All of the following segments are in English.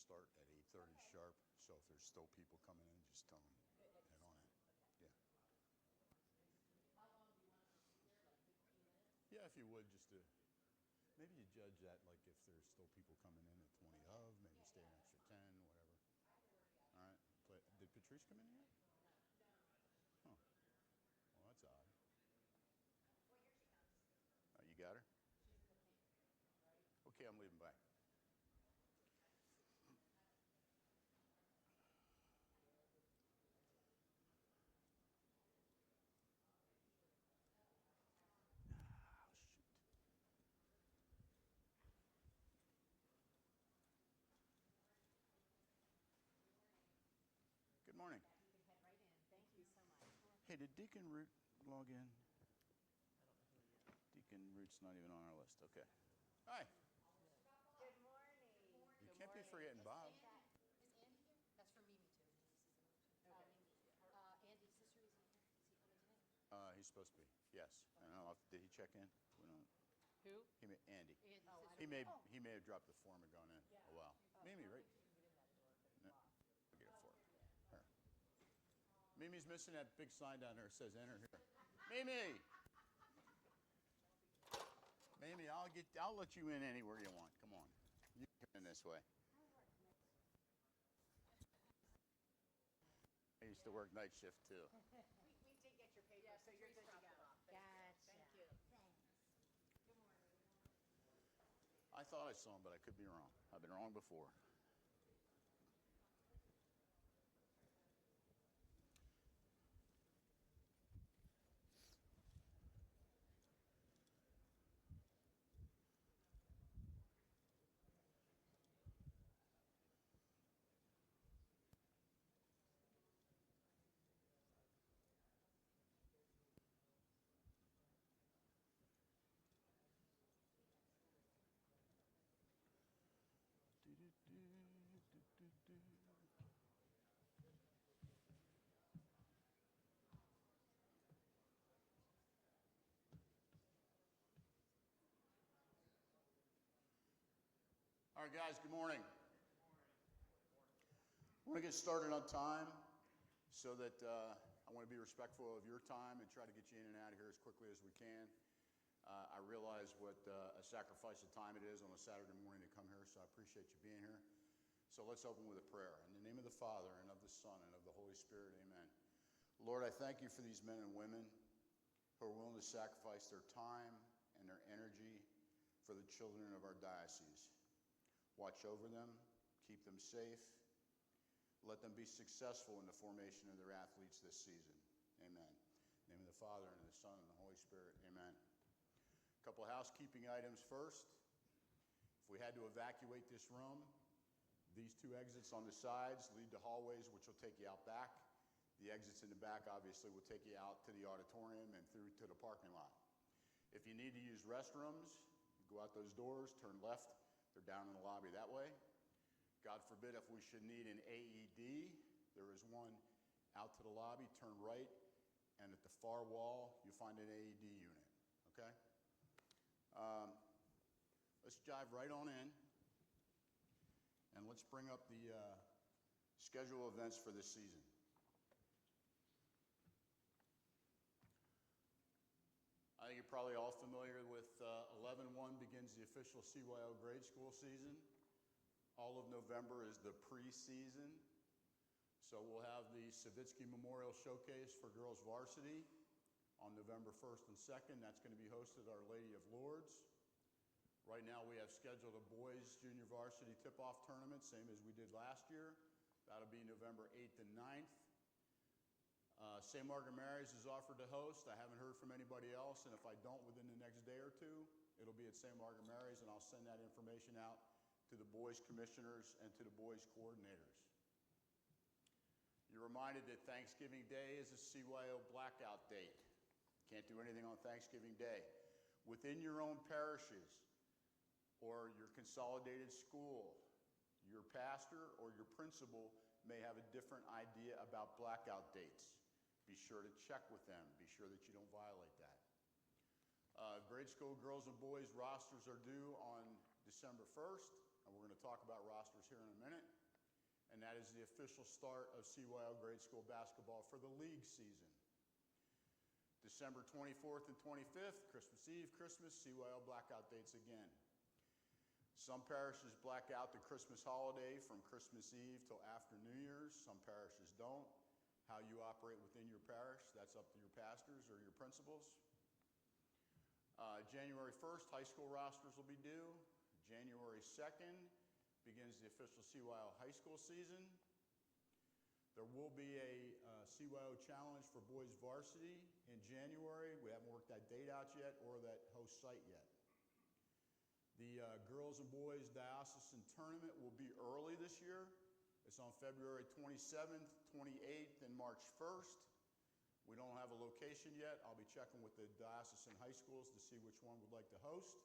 start at 8:30 sharp, so if there's still people coming in, just tell them head on in. Yeah. How long do you want to be there, like 15 minutes? Yeah, if you would, just to, maybe you judge that, like if there's still people coming in at 20 of, maybe stay an extra 10, whatever. All right. Did Patrice come in yet? Huh. Well, that's odd. Well, here she comes. Oh, you got her? She's in the pink, right? Okay, I'm leaving. Bye. Oh, shoot. Good morning. You can head right in. Thank you so much. Hey, did Deacon Root log in? Deacon Root's not even on our list. Okay. Hi. Good morning. You can't be forgetting Bob. Is Andy here? That's for Mimi too. Okay. Andy's sister, is he here? Is he coming today? He's supposed to be. Yes. I don't know. Did he check in? We don't. Who? Andy. Andy's Oh, sister. He may have dropped the form and gone in. Oh wow. Mimi, right? No. I'll get it for her. Here. Mimi's missing that big sign down there that says enter here. Mimi! Mimi, I'll let you in anywhere you want. Come on. You come in this way. I used to work night shift too. We did get your paper, so you're good to go. Gotcha. Thank you. Thanks. Good morning. I thought I saw him, but I could be wrong. I've been wrong before. All right, guys, good morning. I want to get started on time so that I want to be respectful of your time and try to get you in and out of here as quickly as we can. I realize what a sacrifice of time it is on a Saturday morning to come here, so I appreciate you being here. So let's open with a prayer. In the name of the Father, and of the Son, and of the Holy Spirit, amen. Lord, I thank you for these men and women who are willing to sacrifice their time and their energy for the children of our diocese. Watch over them, keep them safe, let them be successful in the formation of their athletes this season. Amen. In the name of the Father, and of the Son, and the Holy Spirit, amen. A couple of housekeeping items first. If we had to evacuate this room, these two exits on the sides lead to hallways which will take you out back. The exits in the back obviously will take you out to the auditorium and through to the parking lot. If you need to use restrooms, go out those doors, turn left. They're down in the lobby that way. God forbid if we should need an AED, there is one out to the lobby, turn right, and at the far wall, you'll find an AED unit, okay? Let's dive right on in, and let's bring up the schedule of events for this season. I think you're probably all familiar with 11-1 begins the official CYO grade school season. All of November is the preseason. So we'll have the Savitsky Memorial Showcase for girls varsity on November 1st and 2nd. That's going to be hosted at Our Lady of Lourdes. Right now we have scheduled a boys junior varsity tip-off tournament, same as we did last year. That'll be November 8th and 9th. St. Margaret Mary's is offered to host. I haven't heard from anybody else, and if I don't within the next day or two, it'll be at St. Margaret Mary's, and I'll send that information out to the boys commissioners and to the boys coordinators. You're reminded that Thanksgiving Day is a CYO blackout date. Can't do anything on Thanksgiving Day. Within your own parishes or your consolidated school, your pastor or your principal may have a different idea about blackout dates. Be sure to check with them. Be sure that you don't violate that. Grade school girls and boys rosters are due on December 1st. I and we're going to talk about rosters here in a minute, and that is the official start of CYO grade school basketball for the league season. December 24th and 25th, Christmas Eve, Christmas, CYO blackout dates again. Some parishes black out the Christmas holiday from Christmas Eve till after New Year's. Some parishes don't. How you operate within your parish, that's up to your pastors or your principals. January 1st, high school rosters will be due. January 2nd begins the official CYO high school season. There will be a CYO challenge for boys varsity in January. We haven't worked that date out yet or that host site yet. The girls and boys diocesan tournament will be early this year. It's on February 27th, 28th, and March 1st. We don't have a location yet. I'll be checking with the diocesan high schools to see which one would like to host.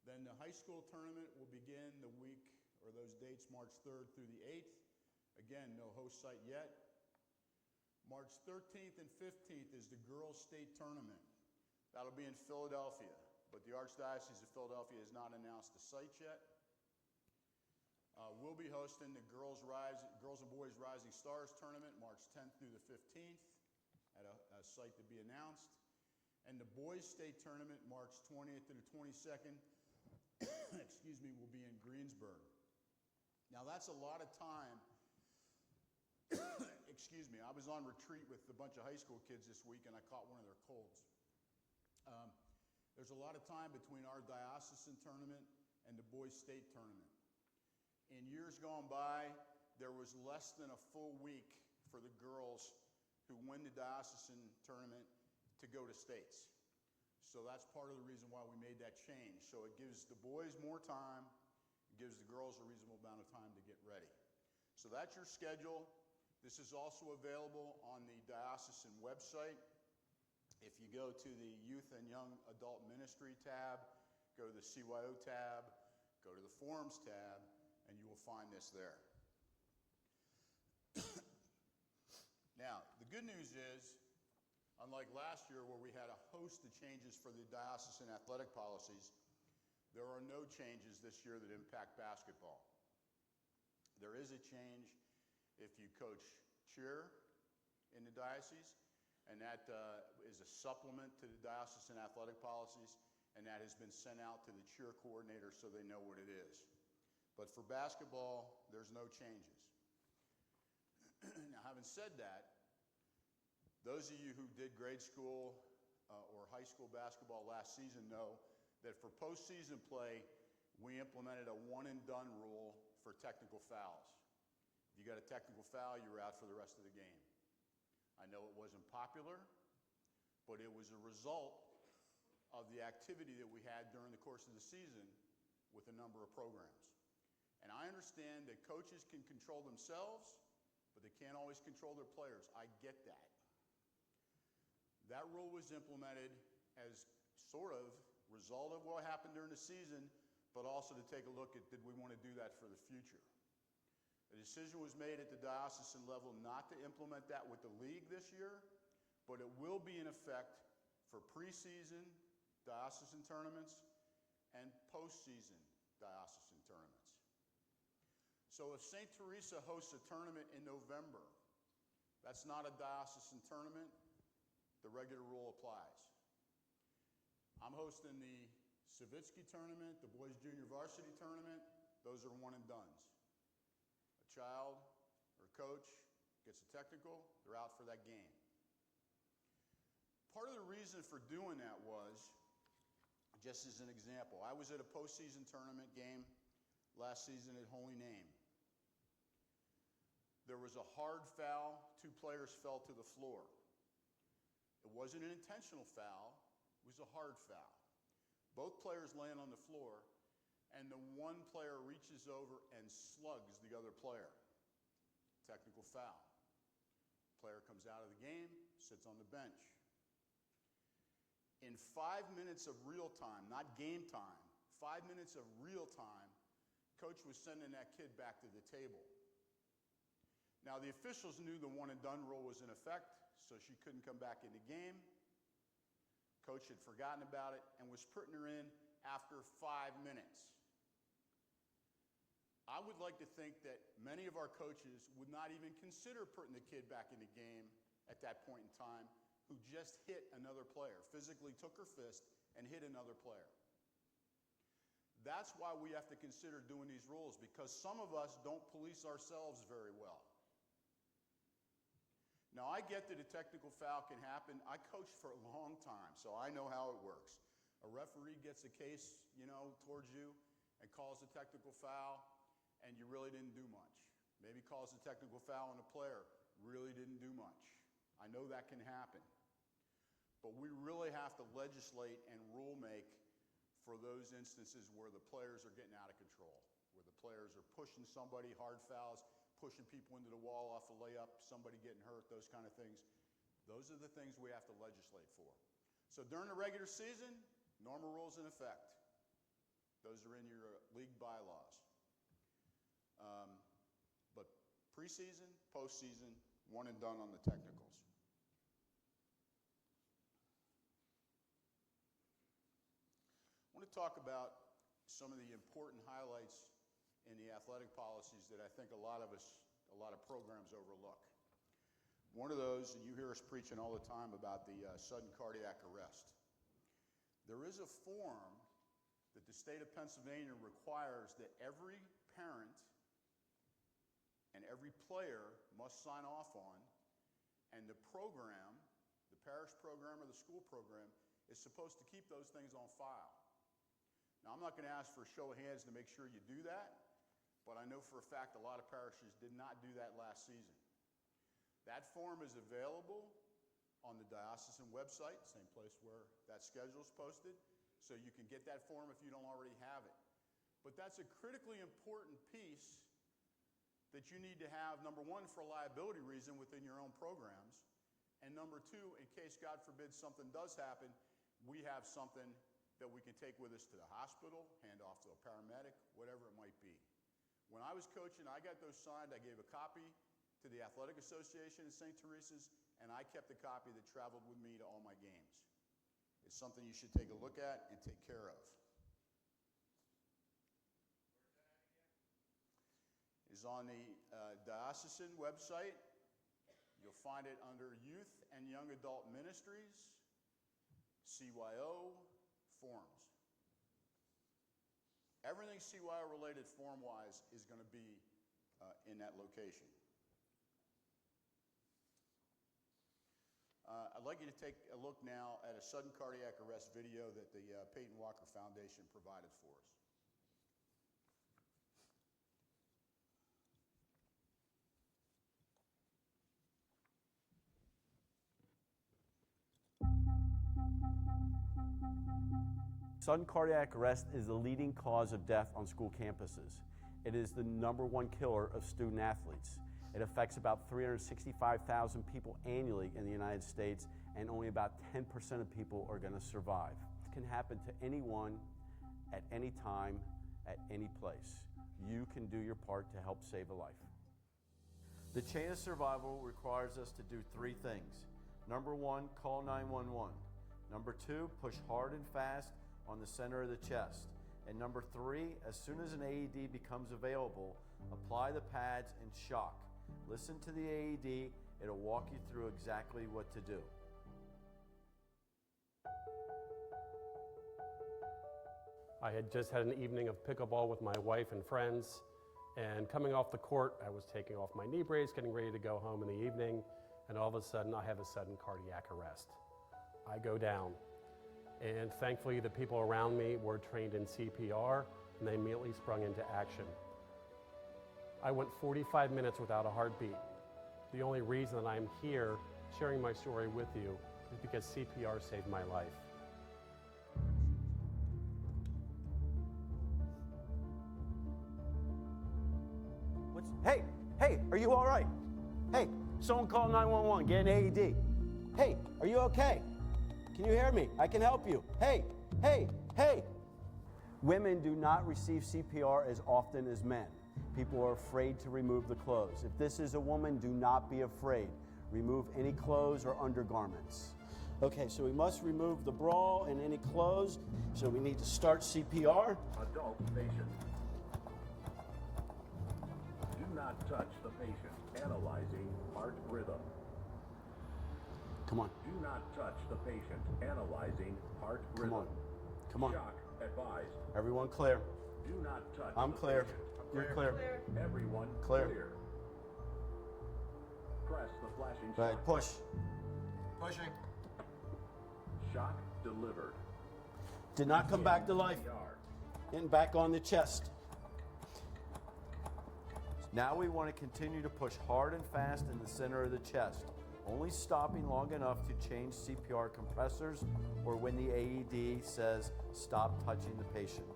Then the high school tournament will begin the week, or those dates, March 3rd through the 8th. Again, no host site yet. March 13th and 15th is the girls' state tournament. That'll be in Philadelphia, but the Archdiocese of Philadelphia has not announced the site yet. We'll be hosting the Girls and Boys Rising Stars tournament March 10th through the 15th at a site to be announced. And the Boys State Tournament March 20th to the 22nd, excuse me, will be in Greensburg. Now that's a lot of time. Excuse me, I was on retreat with a bunch of high school kids this week and I caught one of their colds. There's a lot of time between our diocesan tournament and the Boys State Tournament. In years gone by, there was less than a full week for the girls who win the diocesan tournament to go to states. So that's part of the reason why we made that change. So it gives the boys more time, it gives the girls a reasonable amount of time to get ready. So that's your schedule. This is also available on the diocesan website. If you go to the Youth and Young Adult Ministry tab, go to the CYO tab, go to the Forums tab, and you will find this there. Now, the good news is, unlike last year where we had a host of changes for the diocesan athletic policies, there are no changes this year that impact basketball. There is a change if you coach cheer in the diocese, and that is a supplement to the diocesan athletic policies, and that has been sent out to the cheer coordinator so they know what it is. But for basketball, there's no changes. Now, having said that, those of you who did grade school or high school basketball last season know that for postseason play, we implemented a one-and-done rule for technical fouls. If you got a technical foul, you're out for the rest of the game. I know it wasn't popular, but it was a result of the activity that we had during the course of the season with a number of programs. And I understand that coaches can control themselves, but they can't always control their players. I get that. That rule was implemented as sort of result of what happened during the season, but also to take a look at, did we want to do that for the future? The decision was made at the diocesan level not to implement that with the league this year, but it will be in effect for preseason diocesan tournaments and postseason diocesan tournaments. So if St. Teresa hosts a tournament in November, that's not a diocesan tournament, the regular rule applies. I'm hosting the Savitsky tournament, the boys junior varsity tournament, those are one and dones. A child or coach gets a technical, they're out for that game. Part of the reason for doing that was, just as an example, I was at a postseason tournament game last season at Holy Name. There was a hard foul, 2 players fell to the floor. It wasn't an intentional foul, it was a hard foul. Both players land on the floor, and the one player reaches over and slugs the other player. Technical foul. Player comes out of the game, sits on the bench. In 5 minutes of real time, not game time, 5 minutes of real time, coach was sending that kid back to the table. Now, the officials knew the one-and-done rule was in effect, so she couldn't come back in the game. Coach had forgotten about it and was putting her in after 5 minutes. I would like to think that many of our coaches would not even consider putting the kid back in the game at that point in time who just hit another player, physically took her fist and hit another player. That's why we have to consider doing these rules, because some of us don't police ourselves very well. Now, I get that a technical foul can happen. I coached for a long time, so I know how it works. A referee gets a case, towards you and calls a technical foul, and you really didn't do much. Maybe calls a technical foul on a player, really didn't do much. I know that can happen. But we really have to legislate and rule make for those instances where the players are getting out of control, where the players are pushing somebody, hard fouls, pushing people into the wall off a layup, somebody getting hurt, those kind of things. Those are the things we have to legislate for. So during the regular season, normal rules in effect. Those are in your league bylaws. But preseason, postseason, one and done on the technicals. I want to talk about some of the important highlights in the athletic policies that I think a lot of programs overlook. One of those, and you hear us preaching all the time about the sudden cardiac arrest. There is a form that the state of Pennsylvania requires that every parent and every player must sign off on, and the program, the parish program or the school program, is supposed to keep those things on file. Now, I'm not going to ask for a show of hands to make sure you do that, but I know for a fact a lot of parishes did not do that last season. That form is available on the diocesan website, same place where that schedule is posted, so you can get that form if you don't already have it. But that's a critically important piece that you need to have, number one, for a liability reason within your own programs, and number two, in case, God forbid, something does happen, we have something that we can take with us to the hospital, hand off to a paramedic, whatever it might be. When I was coaching, I got those signed. I gave a copy to the Athletic Association in St. Teresa's, and I kept a copy that traveled with me to all my games. It's something you should take a look at and take care of. It's on the diocesan website. You'll find it under Youth and Young Adult Ministries, CYO, Forms. Everything CYO related form-wise is going to be in that location. I'd like you to take a look now at a sudden cardiac arrest video that the Peyton Walker Foundation provided for us. Sudden cardiac arrest is the leading cause of death on school campuses. It is the #1 killer of student athletes. It affects about 365,000 people annually in the United States, and only about 10% of people are going to survive. It can happen to anyone, at any time, at any place. You can do your part to help save a life. The chain of survival requires us to do 3 things. Number 1, call 911. Number 2, push hard and fast on the center of the chest. And number 3, as soon as an AED becomes available, apply the pads and shock. Listen to the AED, it'll walk you through exactly what to do. I had just had an evening of pickleball with my wife and friends, and coming off the court, I was taking off my knee brace, getting ready to go home in the evening, and all of a sudden I have a sudden cardiac arrest. I go down. And thankfully, the people around me were trained in CPR, and they immediately sprung into action. I went 45 minutes without a heartbeat. The only reason that I'm here sharing my story with you is because CPR saved my life. Hey, are you all right? Hey, someone call 911, get an AED. Hey, are you okay? Can you hear me? I can help you. Hey. Women do not receive CPR as often as men. People are afraid to remove the clothes. If this is a woman, do not be afraid. Remove any clothes or undergarments. Okay, so we must remove the bra and any clothes. So we need to start CPR. Adult patient. touch the patient. Analyzing heart rhythm. Come on. Do not touch the patient. Analyzing heart rhythm. Come on. Come on. Shock advised. Everyone clear. Do not touch I'm the clear. patient. You're clear. Everyone Clear. Press the flashing Go ahead, shock. push. Pushing. Shock delivered. Did not come back to life. CPR. Getting back on the chest. Now we want to continue to push hard and fast in the center of the chest, only stopping long enough to change CPR compressors or when the AED says stop touching the patient.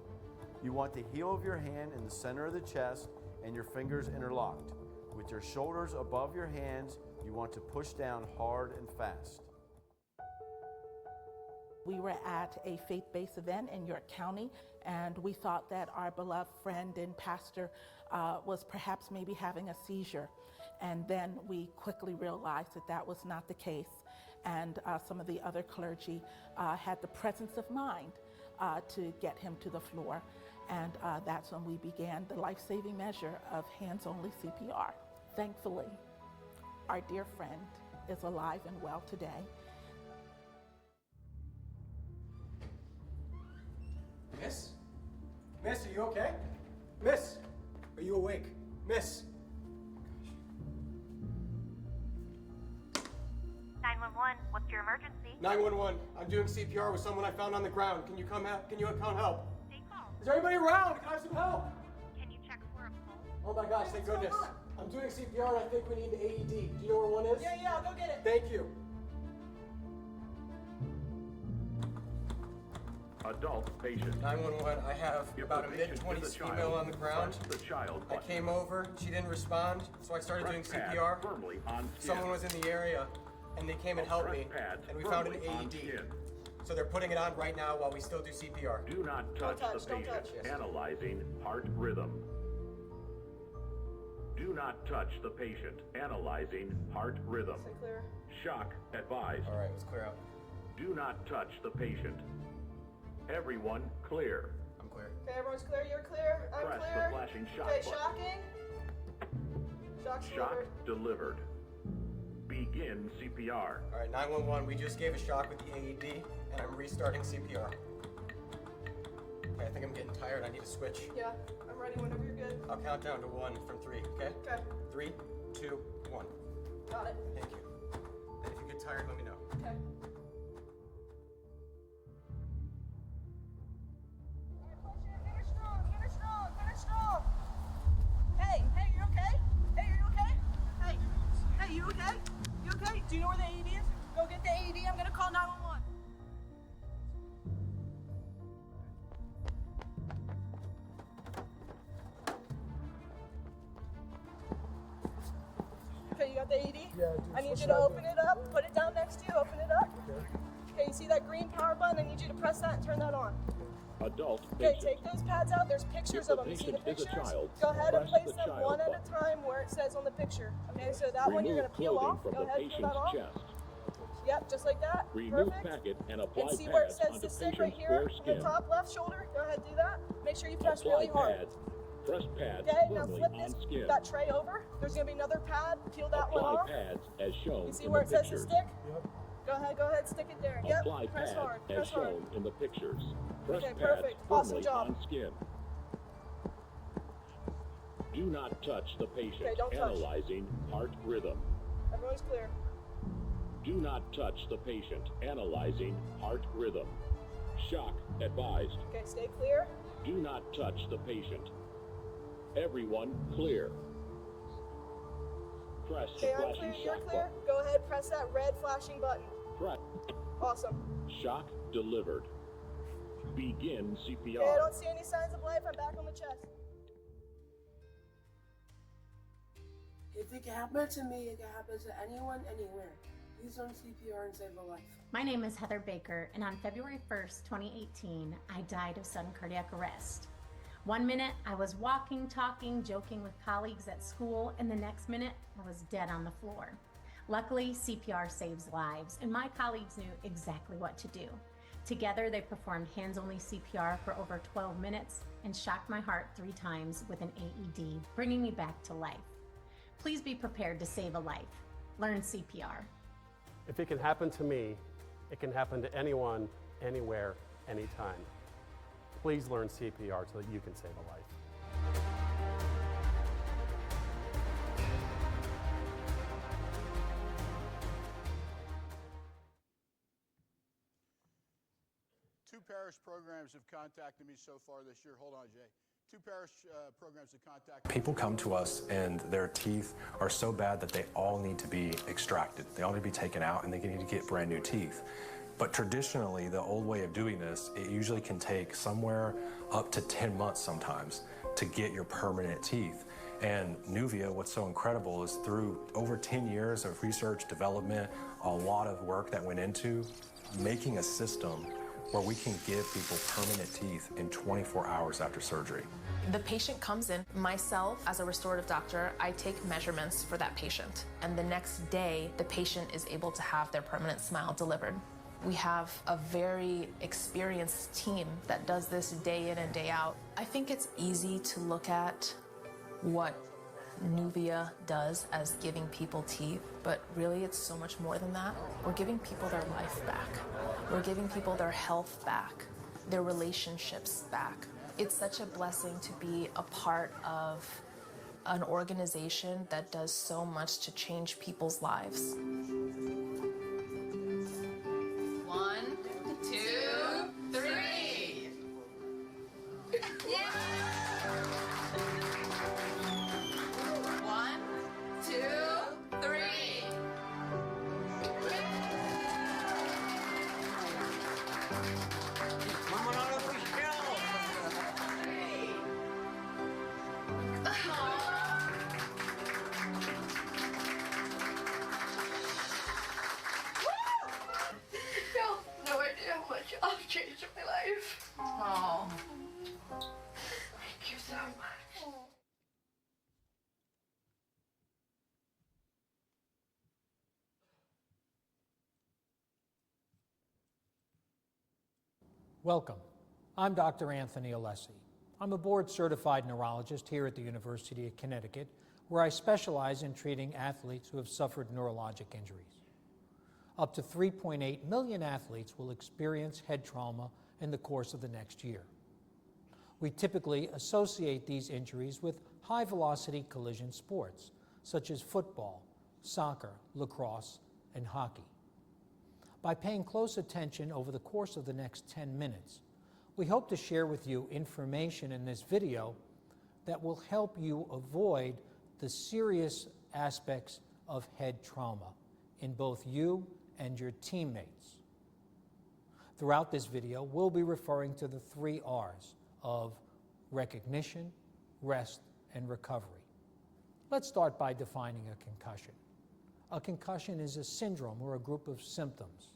You want the heel of your hand in the center of the chest and your fingers interlocked. With your shoulders above your hands, you want to push down hard and fast. We were at a faith-based event in York County, and we thought that our beloved friend and pastor was perhaps maybe having a seizure. And then we quickly realized that that was not the case. And some of the other clergy had the presence of mind to get him to the floor. And that's when we began the life-saving measure of hands-only CPR. Thankfully, our dear friend is alive and well today. Miss? Miss, are you okay? Miss, are you awake? Miss? 911, what's your emergency? 911, I'm doing CPR with someone I found on the ground. Can you come help? Take call. Is there anybody around? Can I have some help? Can you check for a pulse? Oh my gosh, thank goodness. I'm doing CPR and I think we need an AED. Do you know where one is? Yeah, I'll go get it. Thank you. Adult patient. 911, I have If about the a patient is mid-20s a female child, on the ground. press the child I button. came over, she didn't respond, so I started doing Press pad CPR. firmly on skin. Someone was in the area and they came and helped me, Press pad and we found an firmly on AED. skin. So they're putting it on right now while we still do CPR. Do not touch the patient. Analyzing heart rhythm. Do not touch the patient. Analyzing heart rhythm. Clear. Shock advised. All right, let's clear out. Do not touch the patient. Everyone clear. I'm clear. Okay, everyone's clear. You're clear. I'm Press clear. the flashing shock Okay, button. shocking. Shock's Shock delivered. delivered. Begin CPR. All right, 911, we just gave a shock with the AED, and I'm restarting CPR. Okay, I think I'm getting tired. I need to switch. Yeah, I'm ready whenever you're good. I'll count down to 1 from 3, okay? Okay, 3, 2, 1. got it. Thank you. And if you get tired, let me know. Okay. Finish strong, finish strong, finish strong. Hey, you okay? Hey, are you okay? Hey, you okay? You okay? Do you know where the AED is? Go get the AED. I'm gonna call 911. Okay, you got the AED? Yeah, I need you to open it up, put it down next to you, open it up. Okay, you see that green power button? I need you to press that and turn that on. Adult Okay, patient. take those pads out. There's pictures If of the them. You see the patient is a pictures? child, Go ahead and press place the them child one at a button. time where it says on the picture. Okay, so that one you're Remove gonna peel clothing off. from Go the ahead, peel patient's that off. chest. Yep, just like that. Remove Perfect. packet and apply And see where it pads says onto to stick patient's right here bare on the skin. top left shoulder. Go ahead, do that. Make sure you press Apply really hard. pads. Press pads Okay, now firmly flip on this skin. that tray over. There's gonna be another pad. Peel that one Apply off. pads as shown You see in where the it says to pictures. stick? Go ahead, stick it there. Yep, Apply press pads hard, as press hard. shown in the pictures. Press Okay, pads perfect. Awesome firmly job. on skin. Do not touch the patient. Okay, don't touch. Analyzing heart rhythm. Everyone's clear. Do not touch the patient. Analyzing heart rhythm. Shock advised. Okay, stay clear. Do not touch the patient. Everyone clear. Press the Okay, I'm flashing clear. You're shock clear. button. Go ahead, press that red flashing button. Press. Awesome. Shock delivered. Begin CPR. Okay, I don't see any signs of life. I'm back on the chest. If it can happen to me, it can happen to anyone, anywhere. Use on CPR and save a life. My name is Heather Baker, and on February 1st, 2018, I died of sudden cardiac arrest. 1 minute, I was walking, talking, joking with colleagues at school, and the next minute, I was dead on the floor. Luckily, CPR saves lives, and my colleagues knew exactly what to do. Together, they performed hands-only CPR for over 12 minutes and shocked my heart 3 times with an AED, bringing me back to life. Please be prepared to save a life. Learn CPR. If it can happen to me, it can happen to anyone, anywhere, anytime. Please learn CPR so that you can save a life. Two parish programs have contacted me so far this year. Hold on, Jay. Two parish programs have contacted me. People come to us and their teeth are so bad that they all need to be extracted. They all need to be taken out and they need to get brand new teeth. But traditionally, the old way of doing this, it usually can take somewhere up to 10 months sometimes to get your permanent teeth. And Nuvia, what's so incredible is through over 10 years of research, development, a lot of work that went into making a system where we can give people permanent teeth in 24 hours after surgery. The patient comes in. Myself, as a restorative doctor, I take measurements for that patient. And the next day, the patient is able to have their permanent smile delivered. We have a very experienced team that does this day in and day out. I think it's easy to look at what Nuvia does as giving people teeth, but really it's so much more than that. We're giving people their life back. We're giving people their health back, their relationships back. It's such a blessing to be a part of an organization that does so much to change people's lives. 1, 2, 3. Yeah! 1, 2, 3. No idea how much I've changed my life. Oh. Thank you so much. Welcome. I'm Dr. Anthony Alessi. I'm a board-certified neurologist here at the University of Connecticut, where I specialize in treating athletes who have suffered neurologic injuries. Up to 3.8 million athletes will experience head trauma in the course of the next year. We typically associate these injuries with high-velocity collision sports, such as football, soccer, lacrosse, and hockey. By paying close attention over the course of the next 10 minutes, we hope to share with you information in this video that will help you avoid the serious aspects of head trauma in both you and your teammates. Throughout this video, we'll be referring to the 3 R's of recognition, rest, and recovery. Let's start by defining a concussion. A concussion is a syndrome or a group of symptoms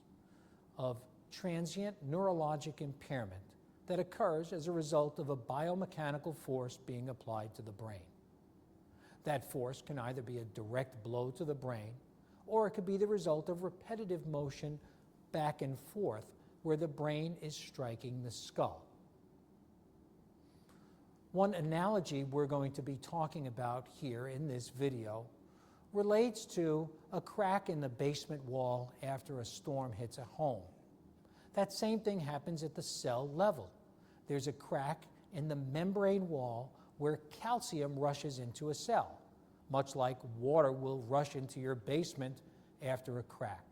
of transient neurologic impairment that occurs as a result of a biomechanical force being applied to the brain. That force can either be a direct blow to the brain, or it could be the result of repetitive motion back and forth where the brain is striking the skull. One analogy we're going to be talking about here in this video relates to a crack in the basement wall after a storm hits a home. That same thing happens at the cell level. There's a crack in the membrane wall where calcium rushes into a cell, much like water will rush into your basement after a crack.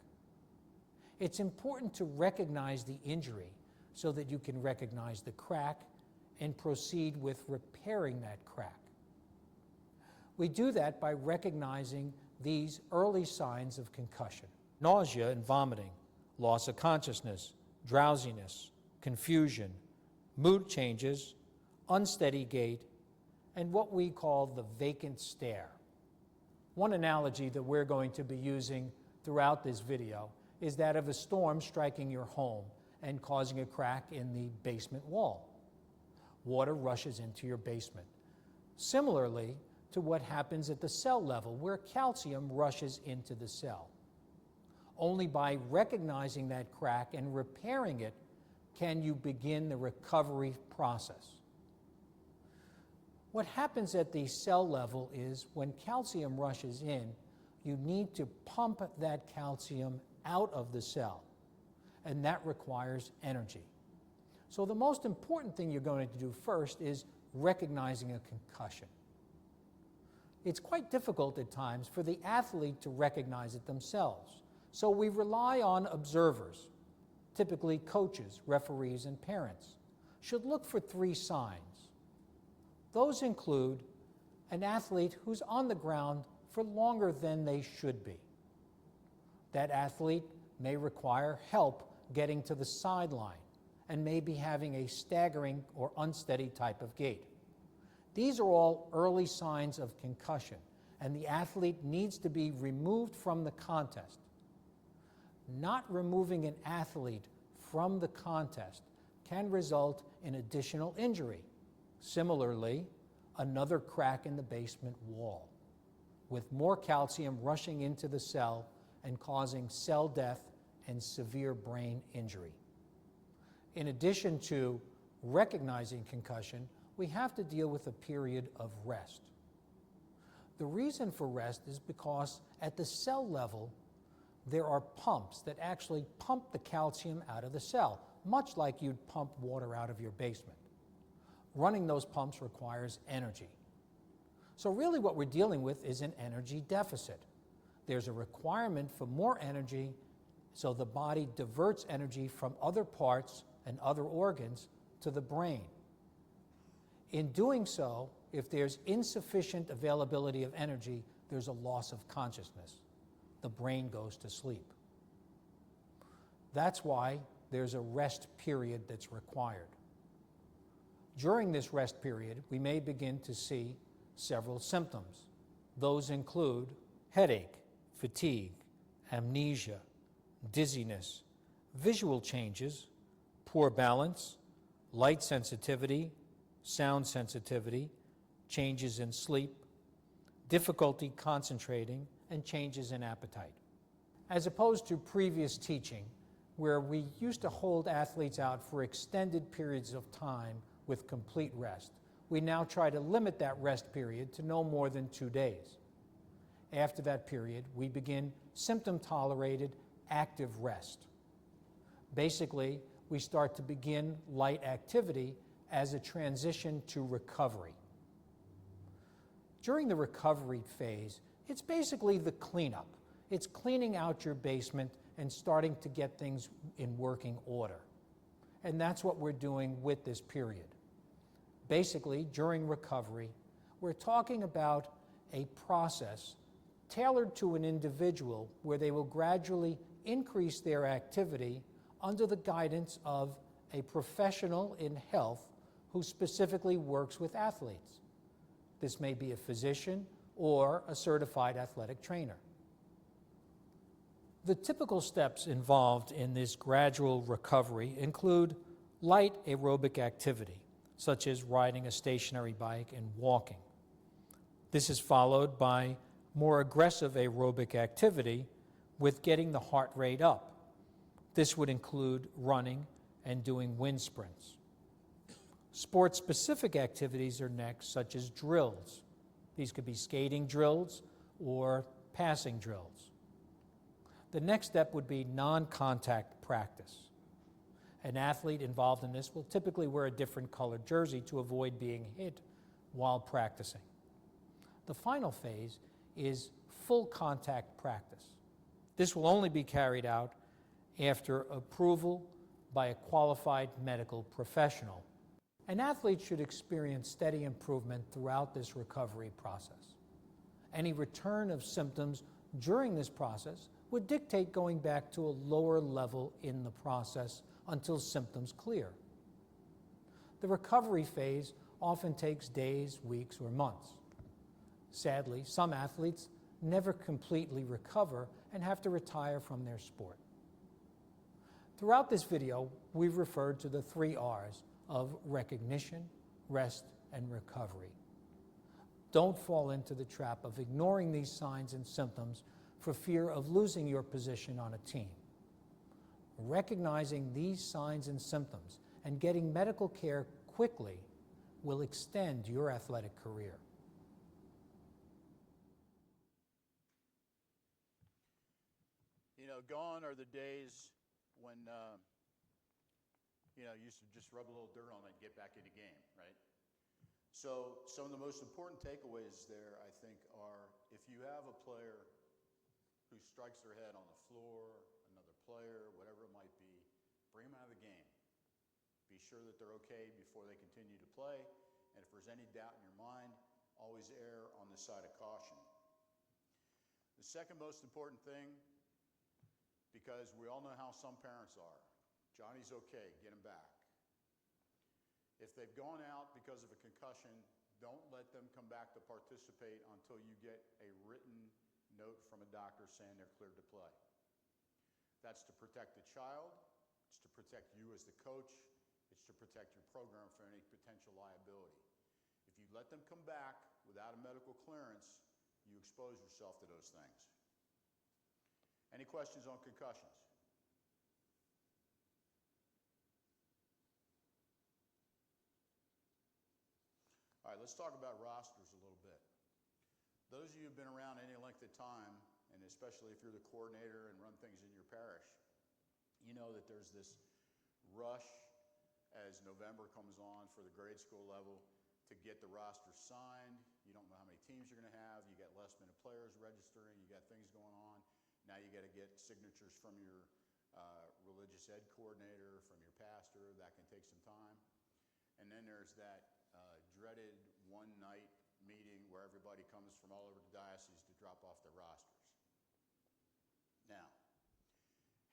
It's important to recognize the injury so that you can recognize the crack and proceed with repairing that crack. We do that by recognizing these early signs of concussion: nausea and vomiting, loss of consciousness, drowsiness, confusion, mood changes, unsteady gait, and what we call the vacant stare. One analogy that we're going to be using throughout this video is that of a storm striking your home and causing a crack in the basement wall. Water rushes into your basement. Similarly to what happens at the cell level, where calcium rushes into the cell. Only by recognizing that crack and repairing it can you begin the recovery process. What happens at the cell level is when calcium rushes in, you need to pump that calcium out of the cell, and that requires energy. So the most important thing you're going to do first is recognizing a concussion. It's quite difficult at times for the athlete to recognize it themselves. So we rely on observers, typically coaches, referees, and parents, should look for 3 signs. Those include an athlete who's on the ground for longer than they should be. That athlete may require help getting to the sideline and may be having a staggering or unsteady type of gait. These are all early signs of concussion, and the athlete needs to be removed from the contest. Not removing an athlete from the contest can result in additional injury. Similarly, another crack in the basement wall, with more calcium rushing into the cell and causing cell death and severe brain injury. In addition to recognizing concussion, we have to deal with a period of rest. The reason for rest is because at the cell level, there are pumps that actually pump the calcium out of the cell, much like you'd pump water out of your basement. Running those pumps requires energy. So really what we're dealing with is an energy deficit. There's a requirement for more energy, so the body diverts energy from other parts and other organs to the brain. In doing so, if there's insufficient availability of energy, there's a loss of consciousness. The brain goes to sleep. That's why there's a rest period that's required. During this rest period, we may begin to see several symptoms. Those include headache, fatigue, amnesia, dizziness, visual changes, poor balance, light sensitivity, sound sensitivity, changes in sleep, difficulty concentrating, and changes in appetite. As opposed to previous teaching, where we used to hold athletes out for extended periods of time with complete rest, we now try to limit that rest period to no more than 2 days. After that period, we begin symptom-tolerated active rest. Basically, we start to begin light activity as a transition to recovery. During the recovery phase, it's basically the cleanup. It's cleaning out your basement and starting to get things in working order. And that's what we're doing with this period. Basically, during recovery, we're talking about a process tailored to an individual where they will gradually increase their activity under the guidance of a professional in health who specifically works with athletes. This may be a physician or a certified athletic trainer. The typical steps involved in this gradual recovery include light aerobic activity, such as riding a stationary bike and walking. This is followed by more aggressive aerobic activity with getting the heart rate up. This would include running and doing wind sprints. Sport-specific activities are next, such as drills. These could be skating drills or passing drills. The next step would be non-contact practice. An athlete involved in this will typically wear a different colored jersey to avoid being hit while practicing. The final phase is full contact practice. This will only be carried out after approval by a qualified medical professional. An athlete should experience steady improvement throughout this recovery process. Any return of symptoms during this process would dictate going back to a lower level in the process until symptoms clear. The recovery phase often takes days, weeks, or months. Sadly, some athletes never completely recover and have to retire from their sport. Throughout this video, we've referred to the 3 R's of recognition, rest, and recovery. Don't fall into the trap of ignoring these signs and symptoms for fear of losing your position on a team. Recognizing these signs and symptoms and getting medical care quickly will extend your athletic career. You know, gone are the days when, you used to just rub a little dirt on it and get back in the game, right? So some of the most important takeaways there, I think, are if you have a player who strikes their head on the floor, another player, whatever it might be, bring them out of the game. Be sure that they're okay before they continue to play. And if there's any doubt in your mind, always err on the side of caution. The second most important thing, because we all know how some parents are, Johnny's okay, get him back. If they've gone out because of a concussion, don't let them come back to participate until you get a written note from a doctor saying they're cleared to play. That's to protect the child, it's to protect you as the coach, it's to protect your program from any potential liability. If you let them come back without a medical clearance, you expose yourself to those things. Any questions on concussions? All right, let's talk about rosters a little bit. Those of you who've been around any length of time, and especially if you're the coordinator and run things in your parish, you know that there's this rush as November comes on for the grade school level to get the roster signed. You don't know how many teams you're going to have. You got last-minute players registering. You got things going on. Now you got to get signatures from your religious ed coordinator, from your pastor. That can take some time. And then there's that dreaded one-night meeting where everybody comes from all over the diocese to drop off their rosters. Now,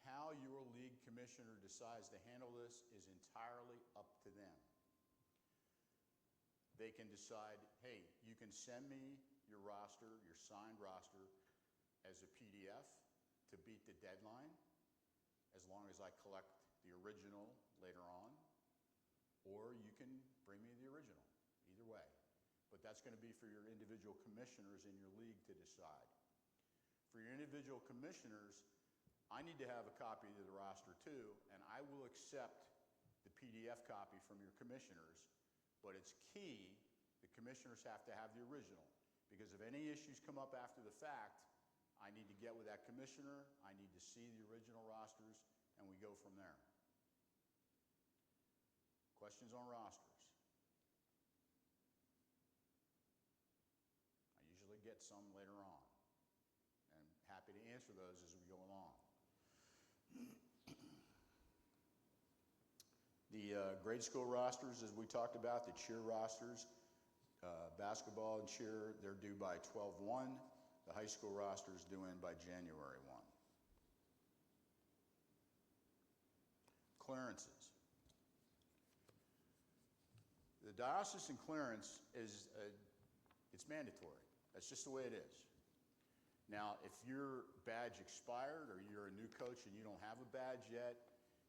how your league commissioner decides to handle this is entirely up to them. They can decide, hey, you can send me your roster, your signed roster, as a PDF to beat the deadline, as long as I collect the original later on, or you can bring me the original. Either way. But that's going to be for your individual commissioners in your league to decide. For your individual commissioners, I need to have a copy of the roster too, and I will accept the PDF copy from your commissioners, but it's key the commissioners have to have the original, because if any issues come up after the fact, I need to get with that commissioner, I need to see the original rosters, and we go from there. Questions on rosters? Get some later on, and happy to answer those as we go along. The grade school rosters, as we talked about, the cheer rosters, basketball and cheer, they're due by 12/1. The high school rosters due in by January 1. Clearances. The diocesan clearance is it's mandatory. That's just the way it is. Now, if your badge expired or you're a new coach and you don't have a badge yet,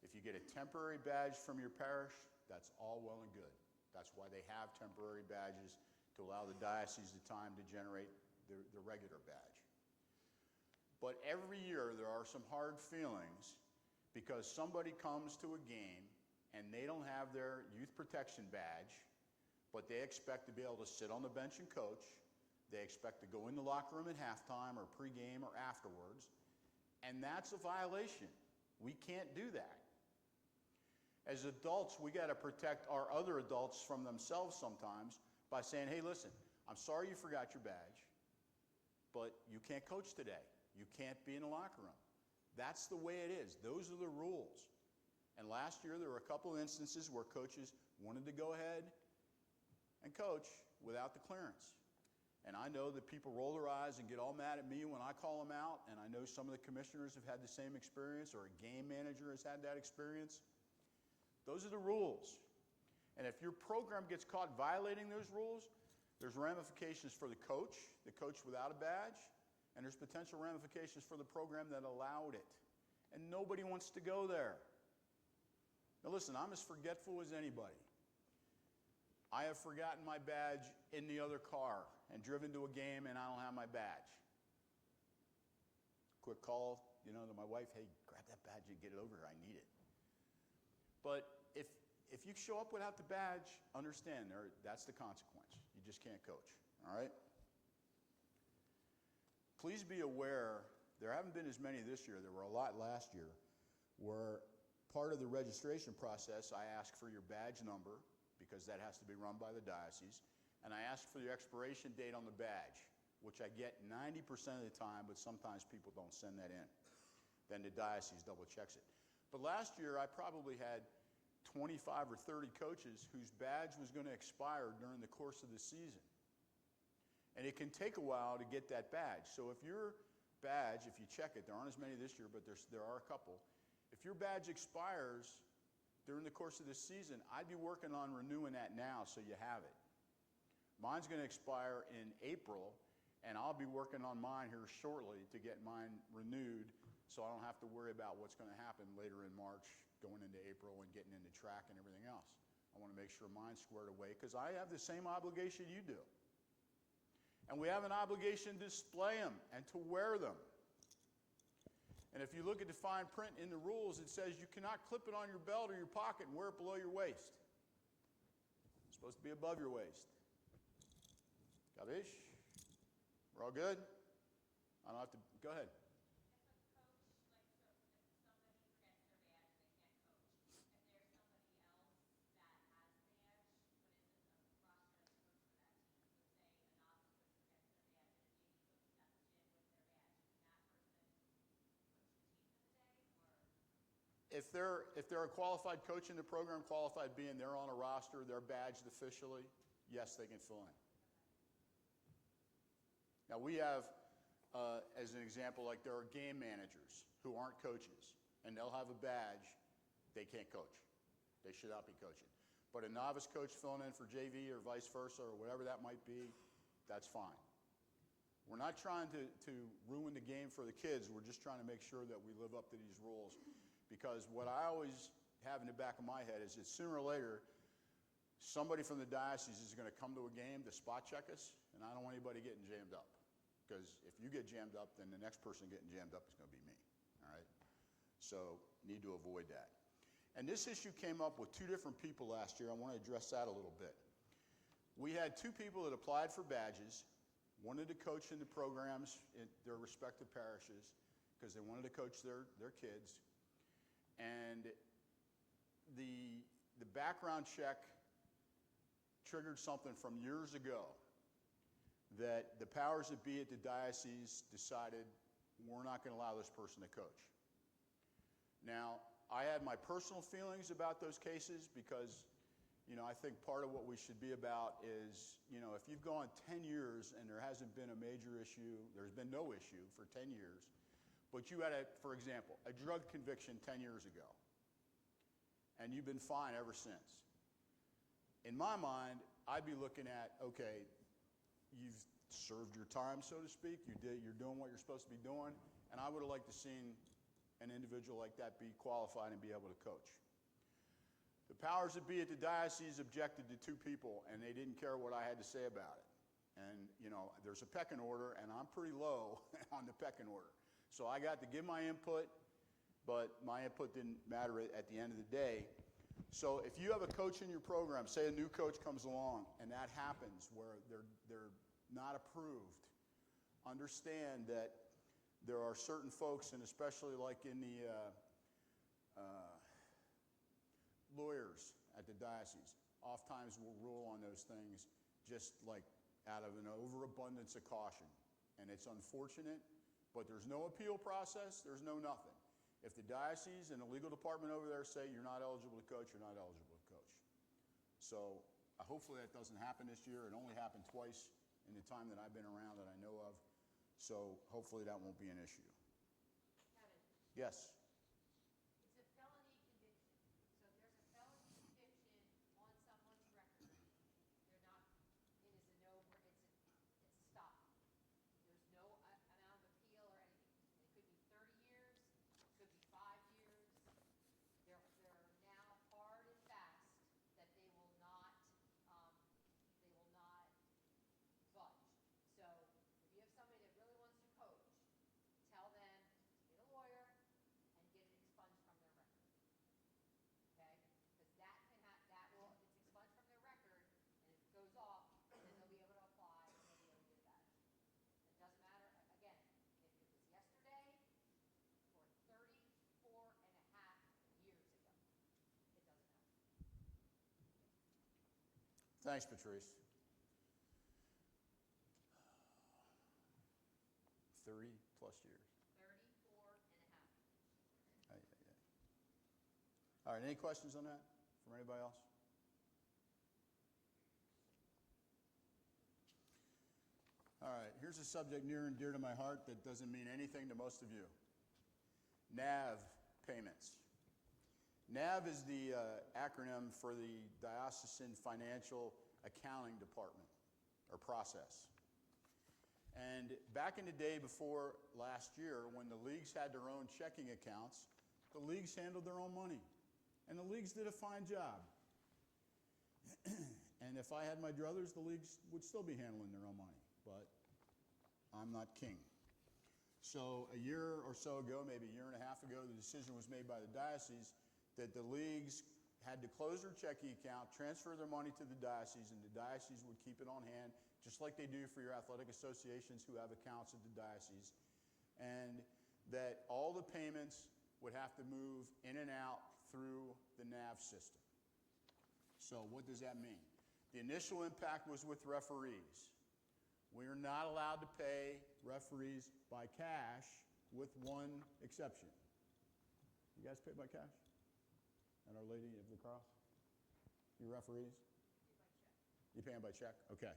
if you get a temporary badge from your parish, that's all well and good. That's why they have temporary badges, to allow the diocese the time to generate the regular badge. But every year there are some hard feelings because somebody comes to a game and they don't have their youth protection badge, but they expect to be able to sit on the bench and coach. They expect to go in the locker room at halftime or pregame or afterwards, and that's a violation. We can't do that. As adults, we got to protect our other adults from themselves sometimes by saying, hey, listen, I'm sorry you forgot your badge, but you can't coach today. You can't be in the locker room. That's the way it is. Those are the rules. And last year, there were a couple of instances where coaches wanted to go ahead and coach without the clearance. And I know that people roll their eyes and get all mad at me when I call them out, and I know some of the commissioners have had the same experience, or a game manager has had that experience. Those are the rules. And if your program gets caught violating those rules, there's ramifications for the coach without a badge, and there's potential ramifications for the program that allowed it. And nobody wants to go there. Now listen, I'm as forgetful as anybody. I have forgotten my badge in the other car and driven to a game and I don't have my badge. Quick call, to my wife, hey, grab that badge and get it over here, I need it. But if if you show up without the badge, understand that's the consequence. You just can't coach, all right? Please be aware, there haven't been as many this year. There were a lot last year where part of the registration process, I ask for your badge number because that has to be run by the diocese, and I ask for the expiration date on the badge, which I get 90% of the time, but sometimes people don't send that in. Then the diocese double checks it. But last year, I probably had 25 or 30 coaches whose badge was going to expire during the course of the season. And it can take a while to get that badge. So if your badge, if you check it, there aren't as many this year, but there are a couple. If your badge expires during the course of this season, I'd be working on renewing that now so you have it. Mine's going to expire in April, and I'll be working on mine here shortly to get mine renewed so I don't have to worry about what's going to happen later in March, going into April and getting into track and everything else. I want to make sure mine's squared away because I have the same obligation you do. And we have an obligation to display them and to wear them. And if you look at the fine print in the rules, it says you cannot clip it on your belt or your pocket and wear it below your waist. It's supposed to be above your waist. Capish? We're all good? I don't have to, go ahead. If they're a qualified coach in the program, qualified being they're on a roster, they're badged officially, yes, they can fill in. Now we have, as an example, like there are game managers who aren't coaches, and they'll have a badge, they can't coach. They should not be coaching. But a novice coach filling in for JV or vice versa or whatever that might be, that's fine. We're not trying to ruin the game for the kids. We're just trying to make sure that we live up to these rules. Because what I always have in the back of my head is that sooner or later, somebody from the diocese is going to come to a game to spot check us, and I don't want anybody getting jammed up. Because if you get jammed up, then the next person getting jammed up is going to be me. All right? So, need to avoid that. And this issue came up with two different people last year. I want to address that a little bit. We had two people that applied for badges, wanted to coach in the programs in their respective parishes because they wanted to coach their kids. And the background check triggered something from years ago that the powers that be at the diocese decided we're not going to allow this person to coach. Now, I had my personal feelings about those cases because, I think part of what we should be about is, if you've gone 10 years and there hasn't been a major issue, there's been no issue for 10 years, but you had, for example, a drug conviction 10 years ago, and you've been fine ever since. In my mind, I'd be looking at, okay, you've served your time, so to speak. You're doing what you're supposed to be doing, and I would have liked to seen an individual like that be qualified and be able to coach. The powers that be at the diocese objected to two people, and they didn't care what I had to say about it. And, there's a pecking order, and I'm pretty low on the pecking order. So I got to give my input, but my input didn't matter at the end of the day. So if you have a coach in your program, say a new coach comes along, and that happens where they're not approved, understand that there are certain folks, and especially like in the lawyers at the diocese, oftentimes will rule on those things just like out of an overabundance of caution. And it's unfortunate, but there's no appeal process, there's no nothing. If the diocese and the legal department over there say you're not eligible to coach, you're not eligible to coach. So hopefully that doesn't happen this year. It only happened twice in the time that I've been around that I know of. So hopefully that won't be an issue. Kevin, Yes. it's a felony conviction. So if there's a felony conviction on someone's record, they're not, it is a it's a stop. There's no amount of appeal or anything. It could be 30 years, it could be 5 years. They're now hard and fast that they will not budge. So if you have somebody that really wants to coach, tell them to get a lawyer Thanks, Patrice. 30 plus years. 34 and a half. Aye, aye, aye. All right, any questions on that from anybody else? All right, here's a subject near and dear to my heart that doesn't mean anything to most of you. NAV payments. NAV is the acronym for the Diocesan Financial Accounting Department, or process. And back in the day before last year, when the leagues had their own checking accounts, the leagues handled their own money. And the leagues did a fine job. And if I had my druthers, the leagues would still be handling their own money. But I'm not king. So a year or so ago, maybe a year and a half ago, the decision was made by the diocese that the leagues had to close their checking account, transfer their money to the diocese, and the diocese would keep it on hand, just like they do for your athletic associations who have accounts at the diocese, and that all the payments would have to move in and out through the NAV system. So what does that mean? The initial impact was with referees. We are not allowed to pay referees by cash with one exception. You guys pay by cash? And Our Lady of the Cross? You referees? You pay them by check? Okay.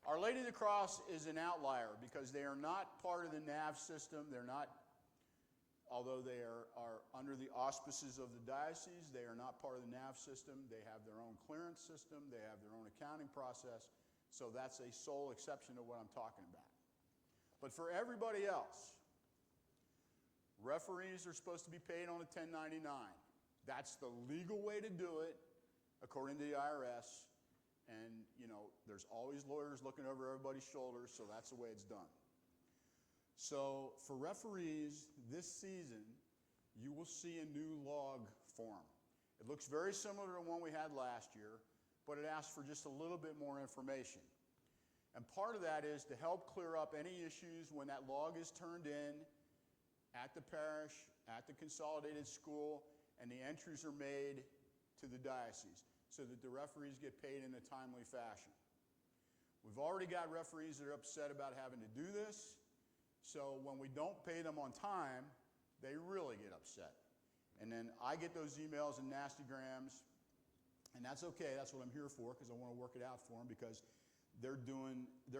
Our Lady of the Cross is an outlier because they are not part of the NAV system. They're not, although they are under the auspices of the diocese, they are not part of the NAV system. They have their own clearance system. They have their own accounting process. So that's a sole exception to what I'm talking about. But for everybody else, referees are supposed to be paid on a 1099. That's the legal way to do it, according to the IRS. And, you know, there's always lawyers looking over everybody's shoulders, so that's the way it's done. So for referees this season, you will see a new log form. It looks very similar to the one we had last year, but it asks for just a little bit more information. And part of that is to help clear up any issues when that log is turned in at the parish, at the consolidated school, and the entries are made to the diocese so that the referees get paid in a timely fashion. We've already got referees that are upset about having to do this, so when we don't pay them on time, they really get upset. And then I get those emails and nastygrams. And that's okay, that's what I'm here for, because I want to work it out for them, because they're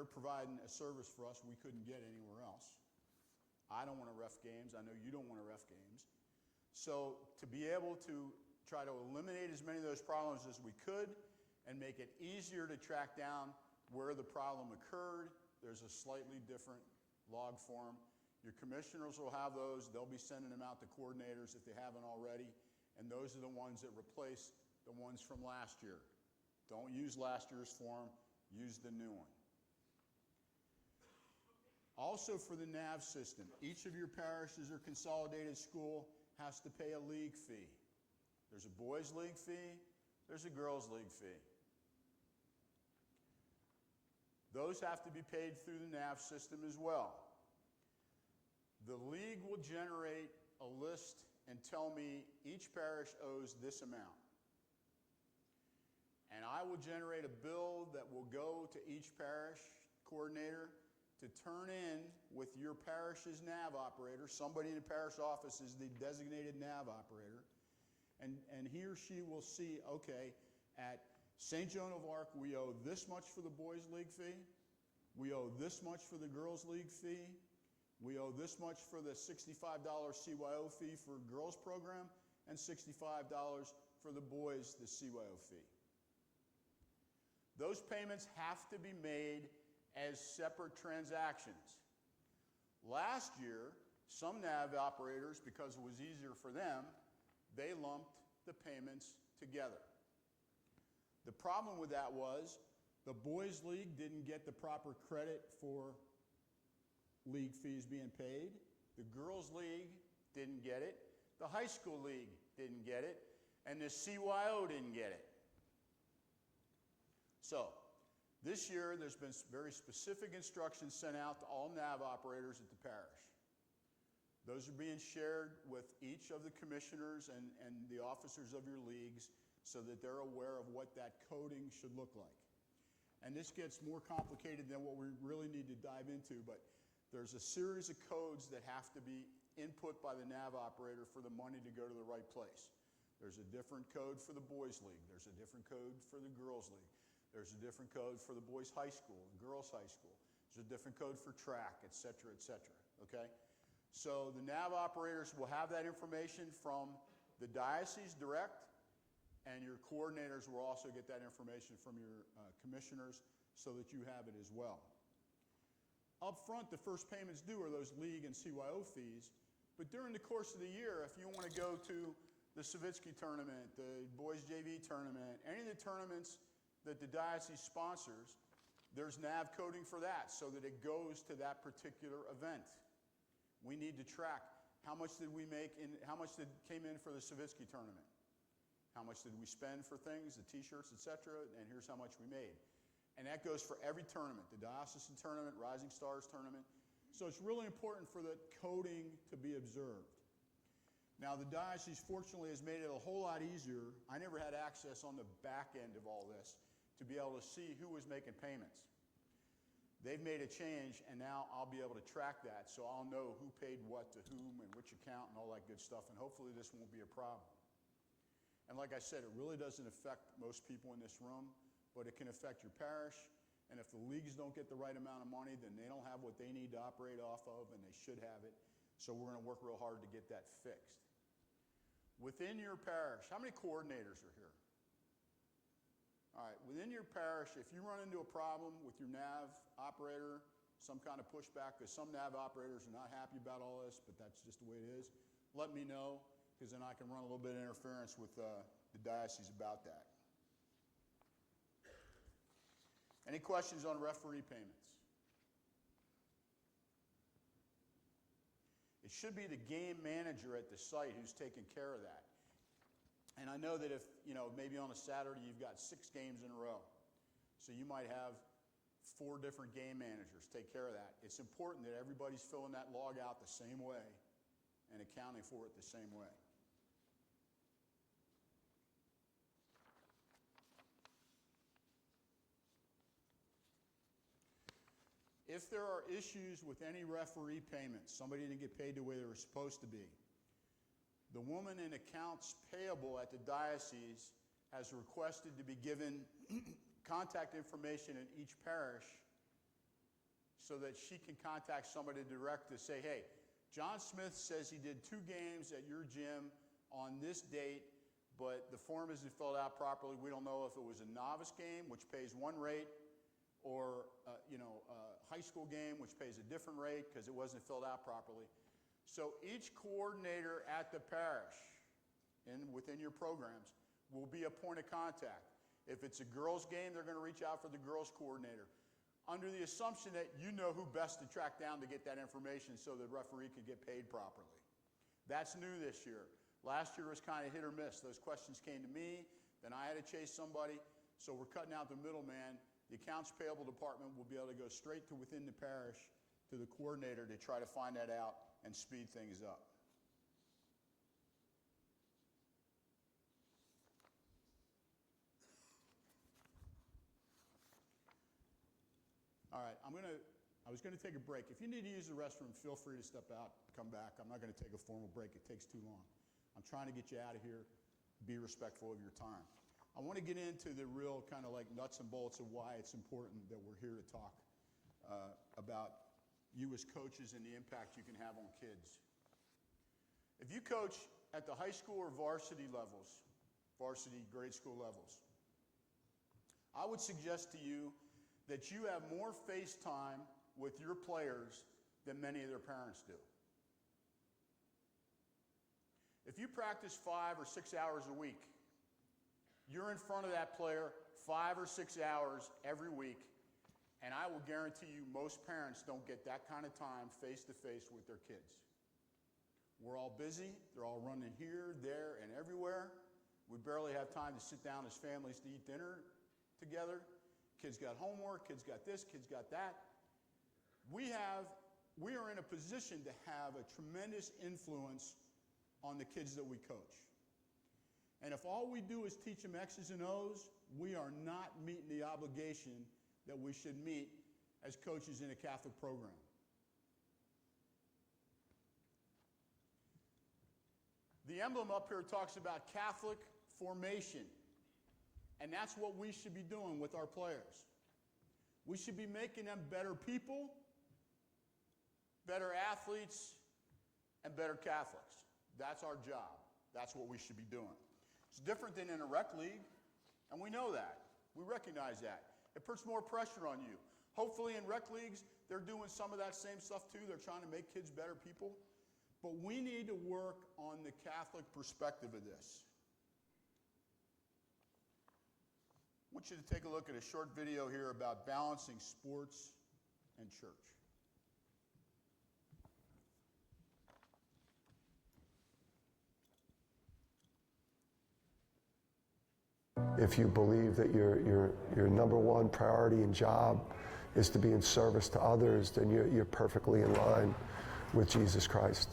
providing a service for us we couldn't get anywhere else. I don't want to ref games, I know you don't want to ref games. So to be able to try to eliminate as many of those problems as we could and make it easier to track down where the problem occurred, there's a slightly different log form. Your commissioners will have those, they'll be sending them out to coordinators if they haven't already, and those are the ones that replace the ones from last year. Don't use last year's form, use the new one. Also for the NAV system, each of your parishes or consolidated school has to pay a league fee. There's a boys' league fee, there's a girls' league fee. Those have to be paid through the NAV system as well. The league will generate a list and tell me each parish owes this amount. And I will generate a bill that will go to each parish coordinator to turn in with your parish's NAV operator. Somebody in the parish office is the designated NAV operator. And he or she will see, okay, at St. Joan of Arc, we owe this much for the boys' league fee. We owe this much for the girls' league fee. We owe this much for the $65 CYO fee for girls' program and $65 for the boys, the CYO fee. Those payments have to be made as separate transactions. Last year, some NAV operators, because it was easier for them, they lumped the payments together. The problem with that was the boys' league didn't get the proper credit for league fees being paid. The girls' league didn't get it. The high school league didn't get it. And the CYO didn't get it. So, this year there's been very specific instructions sent out to all NAV operators at the parish. Those are being shared with each of the commissioners and the officers of your leagues so that they're aware of what that coding should look like. And this gets more complicated than what we really need to dive into, but there's a series of codes that have to be input by the nav operator for the money to go to the right place. There's a different code for the boys' league. There's a different code for the girls' league. There's a different code for the boys' high school and girls' high school. There's a different code for track, et cetera, okay? So the nav operators will have that information from the diocese direct, and your coordinators will also get that information from your commissioners so that you have it as well. Up front, the first payments due are those league and CYO fees, but during the course of the year, if you want to go to the Savitsky tournament, the boys JV tournament, any of the tournaments that the diocese sponsors, there's nav coding for that so that it goes to that particular event. We need to track how much did we make in, how much came in for the Savitsky tournament? How much did we spend for things, the t-shirts, etc., and here's how much we made. And that goes for every tournament, the diocesan tournament, Rising Stars tournament. So it's really important for the coding to be observed. Now, the diocese fortunately has made it a whole lot easier. I never had access on the back end of all this to be able to see who was making payments. They've made a change, and now I'll be able to track that, so I'll know who paid what to whom and which account and all that good stuff, and hopefully this won't be a problem. And like I said, it really doesn't affect most people in this room, but it can affect your parish, and if the leagues don't get the right amount of money, then they don't have what they need to operate off of, and they should have it. So we're going to work real hard to get that fixed. Within your parish, how many coordinators are here? All right, within your parish, if you run into a problem with your nav operator, some kind of pushback, because some nav operators are not happy about all this, but that's just the way it is, let me know, because then I can run a little bit of interference with the diocese about that. Any questions on referee payments? It should be the game manager at the site who's taking care of that. And I know that if, maybe on a Saturday you've got 6 games in a row. So you might have 4 different game managers take care of that. It's important that everybody's filling that log out the same way and accounting for it the same way. If there are issues with any referee payments, somebody didn't get paid the way they were supposed to be, the woman in accounts payable at the diocese has requested to be given contact information in each parish so that she can contact somebody direct to say, hey, John Smith says he did 2 games at your gym on this date, but the form isn't filled out properly. We don't know if it was a novice game, which pays one rate, or a high school game, which pays a different rate because it wasn't filled out properly. So each coordinator at the parish within your programs will be a point of contact. If it's a girls' game, they're going to reach out for the girls' coordinator, under the assumption that you know who best to track down to get that information so the referee can get paid properly. That's new this year. Last year was kind of hit or miss. Those questions came to me, then I had to chase somebody, so we're cutting out the middleman. The accounts payable department will be able to go straight to within the parish to the coordinator to try to find that out and speed things up. All right, I was going to take a break. If you need to use the restroom, feel free to step out, come back. I'm not going to take a formal break. It takes too long. I'm trying to get you out of here. Be respectful of your time. I want to get into the real kind of like nuts and bolts of why it's important that we're here to talk about you as coaches and the impact you can have on kids. If you coach at the high school or varsity levels, varsity grade school levels, I would suggest to you that you have more face time with your players than many of their parents do. If you practice 5 or 6 hours a week, you're in front of that player 5 or 6 hours every week, and I will guarantee you most parents don't get that kind of time face-to-face with their kids. We're all busy. They're all running here, there, and everywhere. We barely have time to sit down as families to eat dinner together. Kids got homework, kids got this, kids got that. We are in a position to have a tremendous influence on the kids that we coach. And if all we do is teach them X's and O's, we are not meeting the obligation that we should meet as coaches in a Catholic program. The emblem up here talks about Catholic formation, and that's what we should be doing with our players. We should be making them better people, better athletes, and better Catholics. That's our job. That's what we should be doing. It's different than in a rec league, and we know that. We recognize that. It puts more pressure on you. Hopefully in rec leagues, they're doing some of that same stuff too. They're trying to make kids better people. But we need to work on the Catholic perspective of this. I want you to take a look at a short video here about balancing sports and church. If you believe that your number one priority and job is to be in service to others, then you're perfectly in line with Jesus Christ.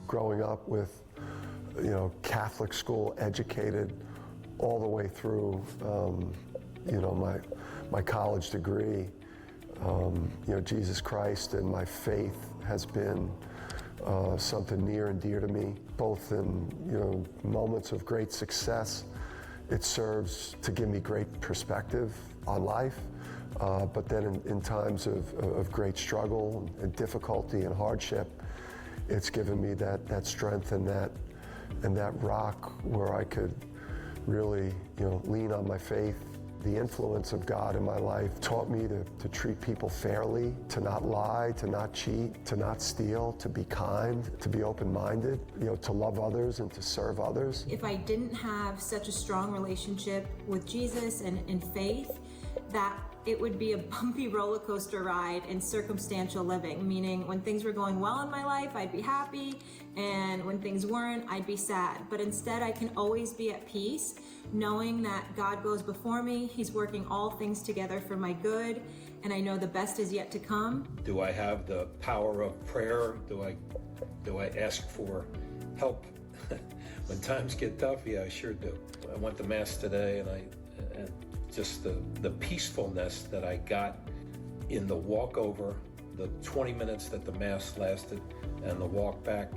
Growing up with, Catholic school educated all the way through, my college degree, Jesus Christ and my faith has been something near and dear to me, both in, moments of great success. It serves to give me great perspective on life, but then in times of great struggle and difficulty and hardship, it's given me that strength and that rock where I could really, lean on my faith. The influence of God in my life taught me to treat people fairly, to not lie, to not cheat, to not steal, to be kind, to be open-minded, to love others and to serve others. If I didn't have such a strong relationship with Jesus and faith, that it would be a bumpy roller coaster ride in circumstantial living, meaning when things were going well in my life, I'd be happy, and when things weren't, I'd be sad. But instead, I can always be at peace, knowing that God goes before me, He's working all things together for my good, and I know the best is yet to come. Do I have the power of prayer? Do I ask for help when times get tough? Yeah, I sure do. I went to Mass today, and just the peacefulness that I got in the walk over, the 20 minutes that the Mass lasted, and the walk back,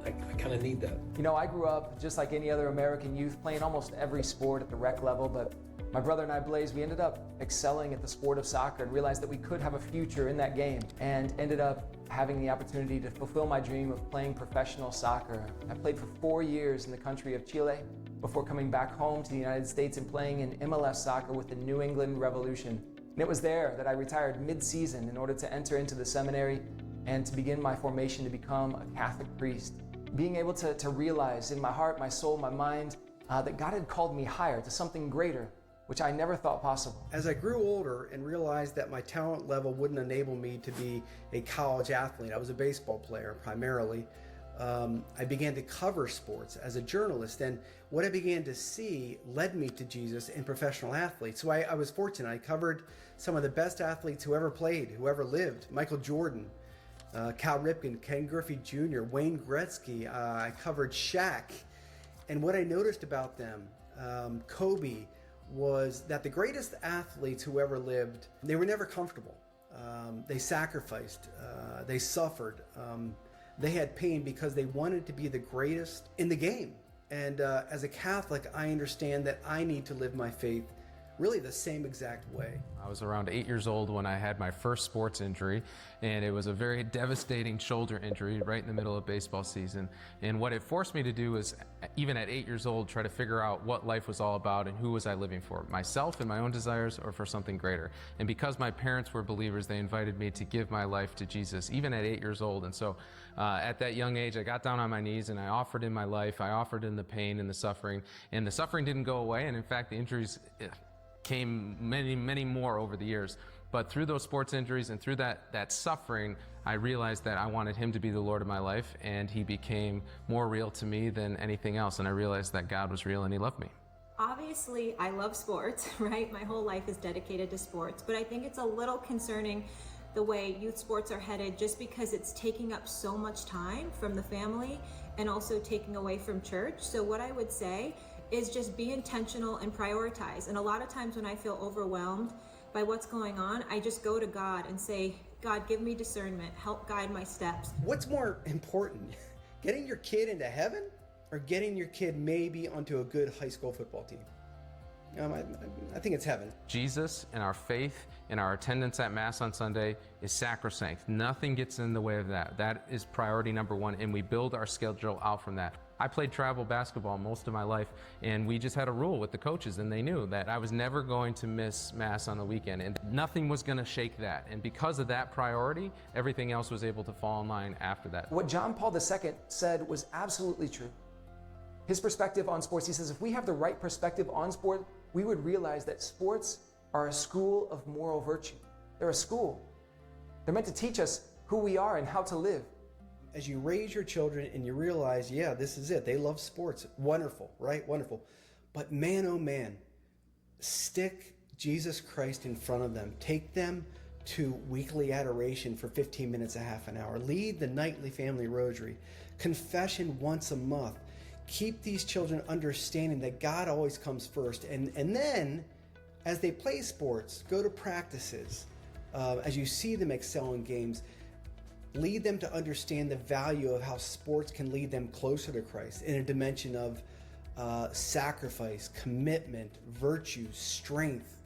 I kind of need that. I grew up just like any other American youth, playing almost every sport at the rec level, but my brother and I, Blaze, we ended up excelling at the sport of soccer and realized that we could have a future in that game, and ended up having the opportunity to fulfill my dream of playing professional soccer. I played for 4 years in the country of Chile before coming back home to the United States and playing in MLS soccer with the New England Revolution. And it was there that I retired mid-season in order to enter into the seminary and to begin my formation to become a Catholic priest. Being able to realize in my heart, my soul, my mind, that God had called me higher to something greater, which I never thought possible. As I grew older and realized that my talent level wouldn't enable me to be a college athlete, I was a baseball player primarily, I began to cover sports as a journalist, and what I began to see led me to Jesus and professional athletes. So I was fortunate. I covered some of the best athletes who ever played, who ever lived. Michael Jordan, Cal Ripken, Ken Griffey Jr., Wayne Gretzky. I covered Shaq. And what I noticed about them, Kobe, was that the greatest athletes who ever lived, they were never comfortable. They sacrificed, they suffered. They had pain because they wanted to be the greatest in the game. And as a Catholic, I understand that I need to live my faith really the same exact way. I was around 8 years old when I had my first sports injury, and it was a very devastating shoulder injury right in the middle of baseball season. And what it forced me to do was, even at 8 years old, try to figure out what life was all about and who was I living for, myself and my own desires, or for something greater. And because my parents were believers, they invited me to give my life to Jesus, even at 8 years old. And so at that young age, I got down on my knees and I offered in my life, I offered in the pain and the suffering didn't go away. And in fact, the injuries came many, many more over the years. But through those sports injuries and through that suffering, I realized that I wanted him to be the Lord of my life, and he became more real to me than anything else, and I realized that God was real and he loved me. Obviously, I love sports, right? My whole life is dedicated to sports, but I think it's a little concerning the way youth sports are headed, just because it's taking up so much time from the family and also taking away from church. So what I would say is just be intentional and prioritize. And a lot of times when I feel overwhelmed by what's going on, I just go to God and say, God, give me discernment, help guide my steps. What's more important, getting your kid into heaven or getting your kid maybe onto a good high school football team? I think it's heaven. Jesus and our faith and our attendance at Mass on Sunday is sacrosanct. Nothing gets in the way of that. That is priority number one, and we build our schedule out from that. I played travel basketball most of my life, and we just had a rule with the coaches, and they knew that I was never going to miss Mass on the weekend, and nothing was going to shake that. And because of that priority, everything else was able to fall in line after that. What John Paul II said was absolutely true. His perspective on sports, he says, if we have the right perspective on sport, we would realize that sports are a school of moral virtue. They're a school. They're meant to teach us who we are and how to live. As you raise your children and you realize, yeah, this is it. They love sports. Wonderful, right? Wonderful. But man, oh man, stick Jesus Christ in front of them. Take them to weekly adoration for 15 minutes, a half an hour. Lead the nightly family rosary. Confession once a month. Keep these children understanding that God always comes first. And then, as they play sports, go to practices. As you see them excel in games, lead them to understand the value of how sports can lead them closer to Christ in a dimension of sacrifice, commitment, virtue, strength.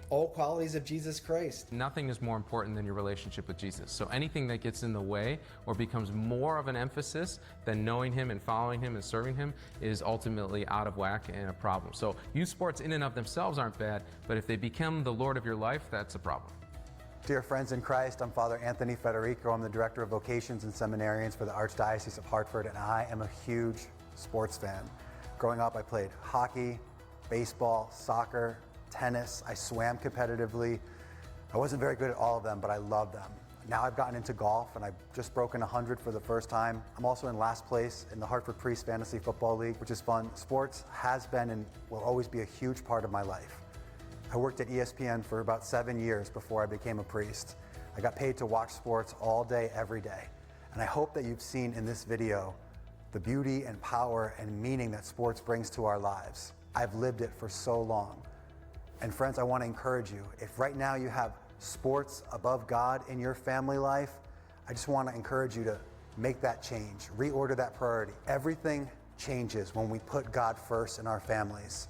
All qualities of Jesus Christ. Nothing is more important than your relationship with Jesus. So anything that gets in the way or becomes more of an emphasis than knowing him and following him and serving him is ultimately out of whack and a problem. So youth sports in and of themselves aren't bad, but if they become the Lord of your life, that's a problem. Dear friends in Christ, I'm Father Anthony Federico. I'm the Director of Vocations and Seminarians for the Archdiocese of Hartford, and I am a huge sports fan. Growing up, I played hockey, baseball, soccer, tennis. I swam competitively. I wasn't very good at all of them, but I loved them. Now I've gotten into golf, and I've just broken 100 for the first time. I'm also in last place in the Hartford Priest Fantasy Football League, which is fun. Sports has been and will always be a huge part of my life. I worked at ESPN for about 7 years before I became a priest. I got paid to watch sports all day, every day. And I hope that you've seen in this video the beauty and power and meaning that sports brings to our lives. I've lived it for so long. And friends, I want to encourage you, if right now you have sports above God in your family life, I just want to encourage you to make that change, reorder that priority. Everything changes when we put God first in our families.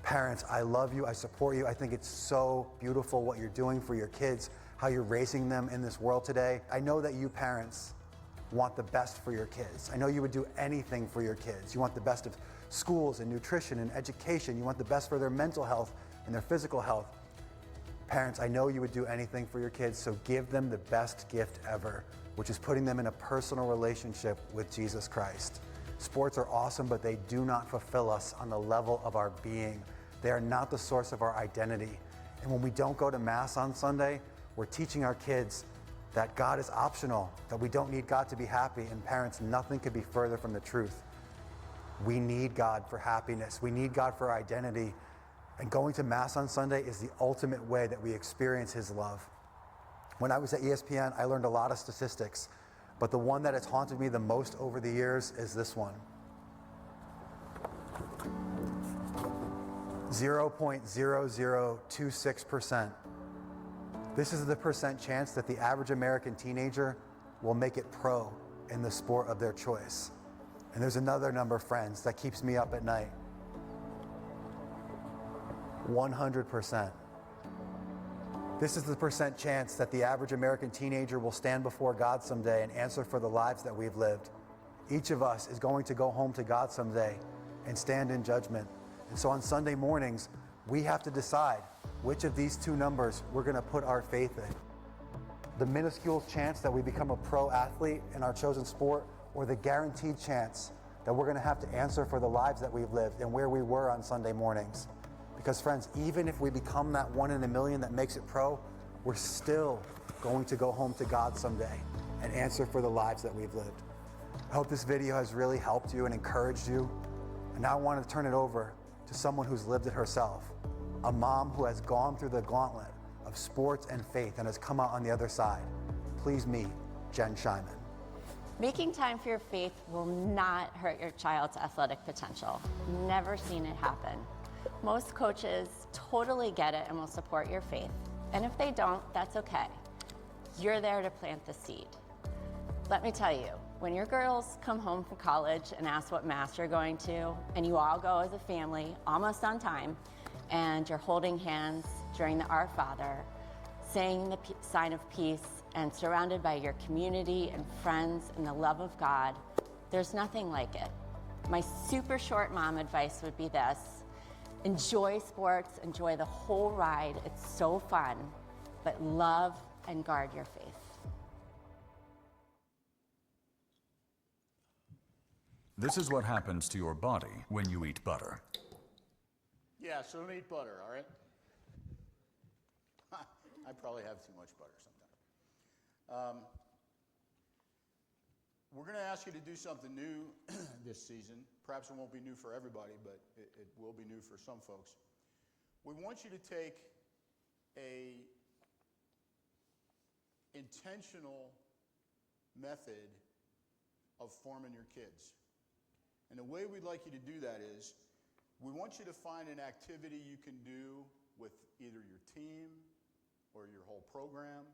Parents, I love you, I support you. I think it's so beautiful what you're doing for your kids, how you're raising them in this world today. I know that you parents want the best for your kids. I know you would do anything for your kids. You want the best of schools and nutrition and education. You want the best for their mental health and their physical health. Parents, I know you would do anything for your kids, so give them the best gift ever, which is putting them in a personal relationship with Jesus Christ. Sports are awesome, but they do not fulfill us on the level of our being. They are not the source of our identity. And when we don't go to Mass on Sunday, we're teaching our kids that God is optional, that we don't need God to be happy, and parents, nothing could be further from the truth. We need God for happiness. We need God for identity. And going to Mass on Sunday is the ultimate way that we experience His love. When I was at ESPN, I learned a lot of statistics, but the one that has haunted me the most over the years is this one. 0.0026%. This is the percent chance that the average American teenager will make it pro in the sport of their choice. And there's another number, friends, that keeps me up at night. 100%. This is the percent chance that the average American teenager will stand before God someday and answer for the lives that we've lived. Each of us is going to go home to God someday and stand in judgment. And so on Sunday mornings, we have to decide which of these two numbers we're going to put our faith in. The minuscule chance that we become a pro athlete in our chosen sport, or the guaranteed chance that we're going to have to answer for the lives that we've lived and where we were on Sunday mornings. Because friends, even if we become that 1 in a million that makes it pro, we're still going to go home to God someday and answer for the lives that we've lived. I hope this video has really helped you and encouraged you. And now I want to turn it over to someone who's lived it herself, a mom who has gone through the gauntlet of sports and faith and has come out on the other side. Please meet Jen Shyman. Making time for your faith will not hurt your child's athletic potential. Never seen it happen. Most coaches totally get it and will support your faith. And if they don't, that's okay. You're there to plant the seed. Let me tell you, when your girls come home from college and ask what mass you're going to, and you all go as a family, almost on time, and you're holding hands during the Our Father, saying the sign of peace, and surrounded by your community and friends and the love of God, there's nothing like it. My super short mom advice would be this: enjoy sports, enjoy the whole ride, it's so fun, but love and guard your faith. This is what happens to your body when you eat butter. Yeah, so don't eat butter, all right? I probably have too much butter sometimes. We're going to ask you to do something new this season. Perhaps it won't be new for everybody, but it will be new for some folks. We want you to take a intentional method of forming your kids. And the way we'd like you to do that is, we want you to find an activity you can do with either your team or your whole program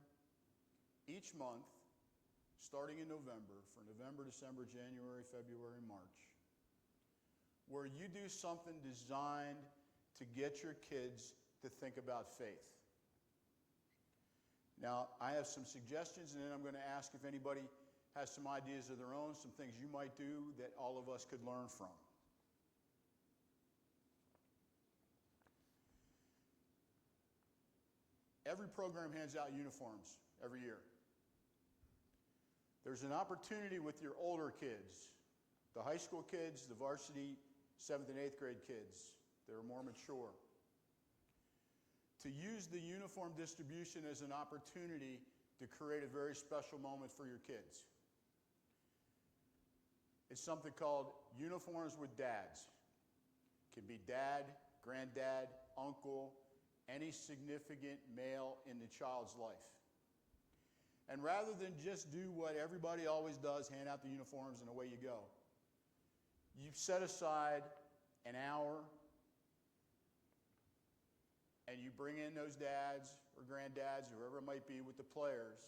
each month, starting in November, for November, December, January, February, March, where you do something designed to get your kids to think about faith. Now, I have some suggestions, and then I'm going to ask if anybody has some ideas of their own, some things you might do that all of us could learn from. Every program hands out uniforms every year. There's an opportunity with your older kids, the high school kids, the varsity 7th and 8th grade kids that are more mature, to use the uniform distribution as an opportunity to create a very special moment for your kids. It's something called Uniforms with Dads. It can be dad, granddad, uncle, any significant male in the child's life. And rather than just do what everybody always does, hand out the uniforms and away you go, you set aside an hour and you bring in those dads or granddads, whoever it might be, with the players,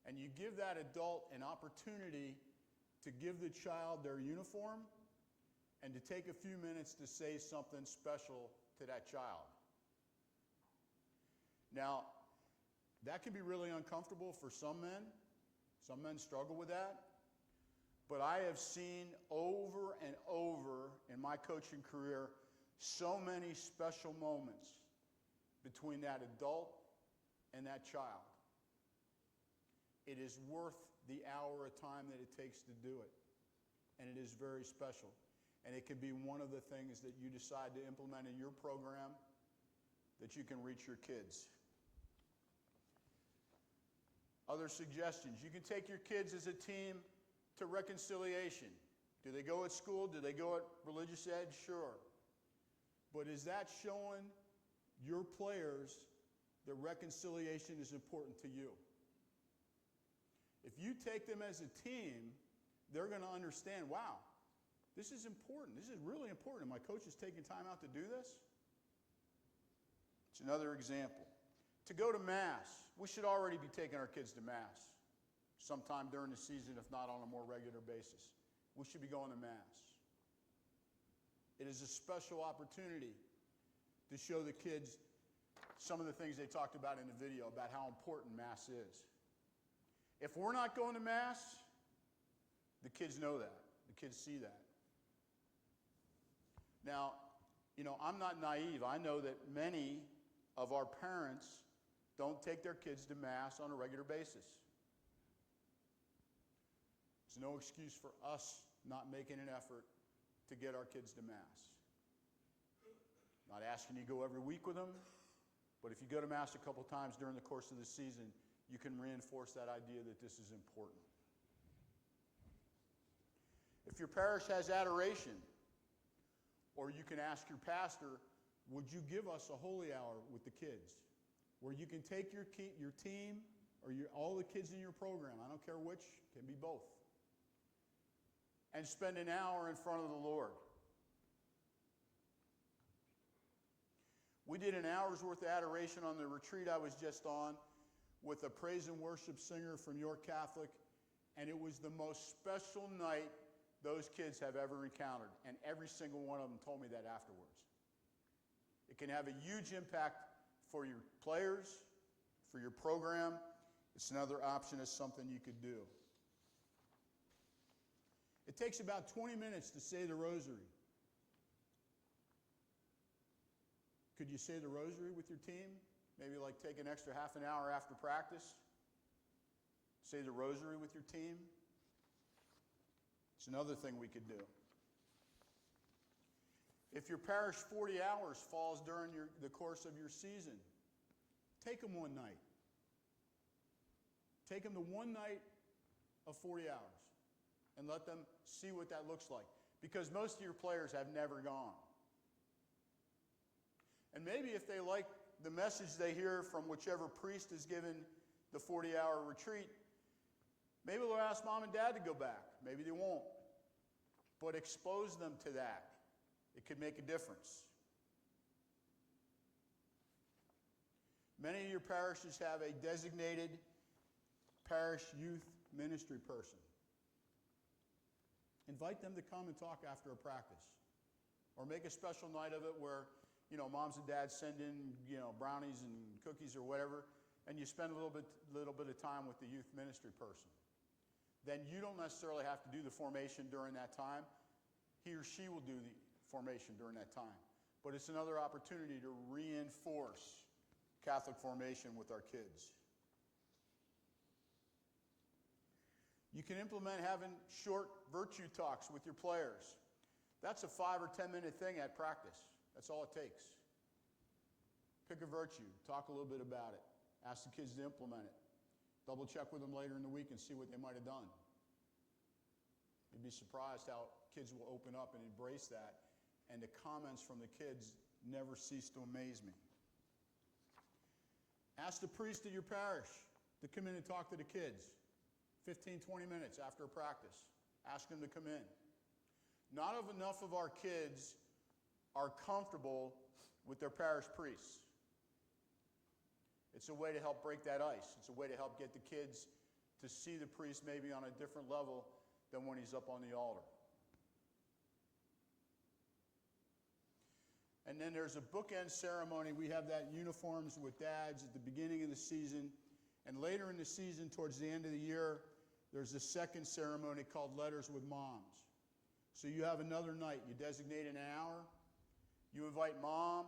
and you give that adult an opportunity to give the child their uniform and to take a few minutes to say something special to that child. Now, that can be really uncomfortable for some men. Some men struggle with that. But I have seen over and over in my coaching career so many special moments between that adult and that child. It is worth the hour of time that it takes to do it. And it is very special. And it can be one of the things that you decide to implement in your program that you can reach your kids. Other suggestions: you can take your kids as a team to reconciliation. Do they go at school? Do they go at religious ed? Sure. But is that showing your players that reconciliation is important to you? If you take them as a team, they're going to understand, wow, this is important. This is really important. And my coach is taking time out to do this. It's another example. To go to Mass. We should already be taking our kids to Mass sometime during the season, if not on a more regular basis. We should be going to Mass. It is a special opportunity to show the kids some of the things they talked about in the video about how important Mass is. If we're not going to Mass, the kids know that. The kids see that. Now, I'm not naive. I know that many of our parents don't take their kids to Mass on a regular basis. It's no excuse for us not making an effort to get our kids to Mass. Not asking you to go every week with them. But if you go to Mass a couple times during the course of the season, you can reinforce that idea that this is important. If your parish has adoration, or you can ask your pastor, would you give us a holy hour with the kids? Where you can take your team or all the kids in your program, I don't care which, can be both, and spend an hour in front of the Lord. We did an hour's worth of adoration on the retreat I was just on with a praise and worship singer from York Catholic, and it was the most special night those kids have ever encountered, and every single one of them told me that afterwards. It can have a huge impact for your players, for your program. It's another option as something you could do. It takes about 20 minutes to say the rosary. Could you say the rosary with your team? Maybe like take an extra half an hour after practice. Say the rosary with your team. It's another thing we could do. If your parish 40 hours falls during the course of your season, take them one night. Take them to one night of 40 hours and let them see what that looks like. Because most of your players have never gone. And maybe if they like the message they hear from whichever priest is given the 40-hour retreat, maybe they'll ask mom and dad to go back. Maybe they won't. But expose them to that. It could make a difference. Many of your parishes have a designated parish youth ministry person. Invite them to come and talk after a practice. Or make a special night of it where, moms and dads send in, brownies and cookies or whatever, and you spend a little bit of time with the youth ministry person. Then you don't necessarily have to do the formation during that time. He or she will do the formation during that time. But it's another opportunity to reinforce Catholic formation with our kids. You can implement having short virtue talks with your players. That's a 5 or 10 minute thing at practice. That's all it takes. Pick a virtue, talk a little bit about it, ask the kids to implement it. Double check with them later in the week and see what they might have done. You'd be surprised how kids will open up and embrace that, and the comments from the kids never cease to amaze me. Ask the priest of your parish to come in and talk to the kids. 15, 20 minutes after a practice. Ask them to come in. Not enough of our kids are comfortable with their parish priests. It's a way to help break that ice. It's a way to help get the kids to see the priest maybe on a different level than when he's up on the altar. And then there's a bookend ceremony. We have that uniforms with dads at the beginning of the season. And later in the season, towards the end of the year, there's a second ceremony called Letters with Moms. So you have another night. You designate an hour. You invite mom,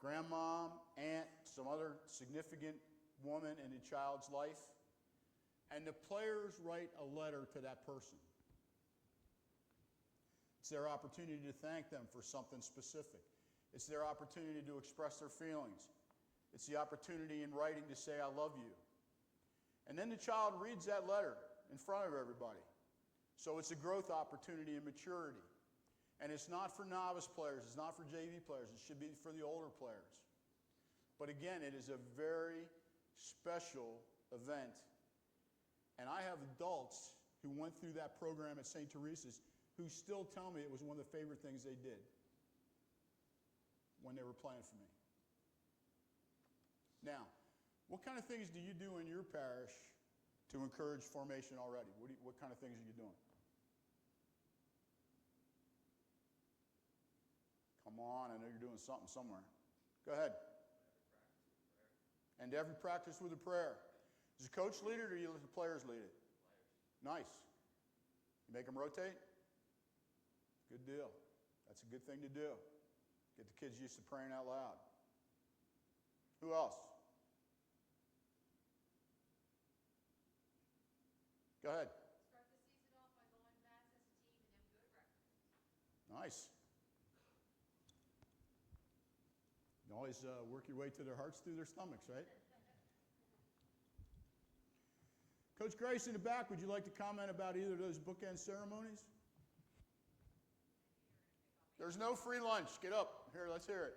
grandmom, aunt, some other significant woman in a child's life. And the players write a letter to that person. It's their opportunity to thank them for something specific. It's their opportunity to express their feelings. It's the opportunity in writing to say, I love you. And then the child reads that letter in front of everybody. So it's a growth opportunity and maturity. And it's not for novice players. It's not for JV players. It should be for the older players. But again, it is a very special event. And I have adults who went through that program at St. Teresa's who still tell me it was one of the favorite things they did when they were playing for me. Now, what kind of things do you do in your parish to encourage formation already? What kind of things are you doing? Come on, I know you're doing something somewhere. Go ahead. And every practice with a prayer. Does the coach lead it or you let the players lead it? Nice. You make them rotate? Good deal. That's a good thing to do. Get the kids used to praying out loud. Who else? Go ahead. Start the season off by going to Mass as a team and have good records. Nice. always work your way to their hearts through their stomachs, right? Coach Grace in the back, would you like to comment about either of those bookend ceremonies? There's no free lunch. Get up. Here, let's hear it.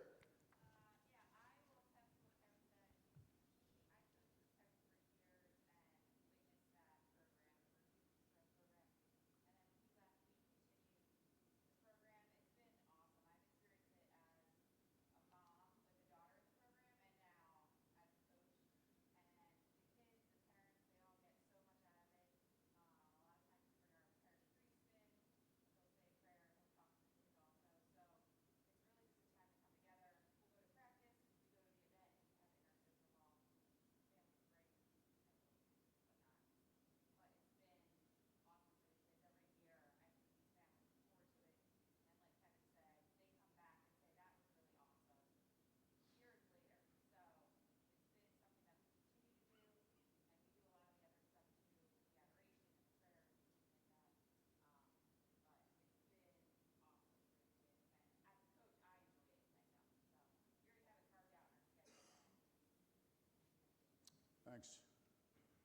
Thanks.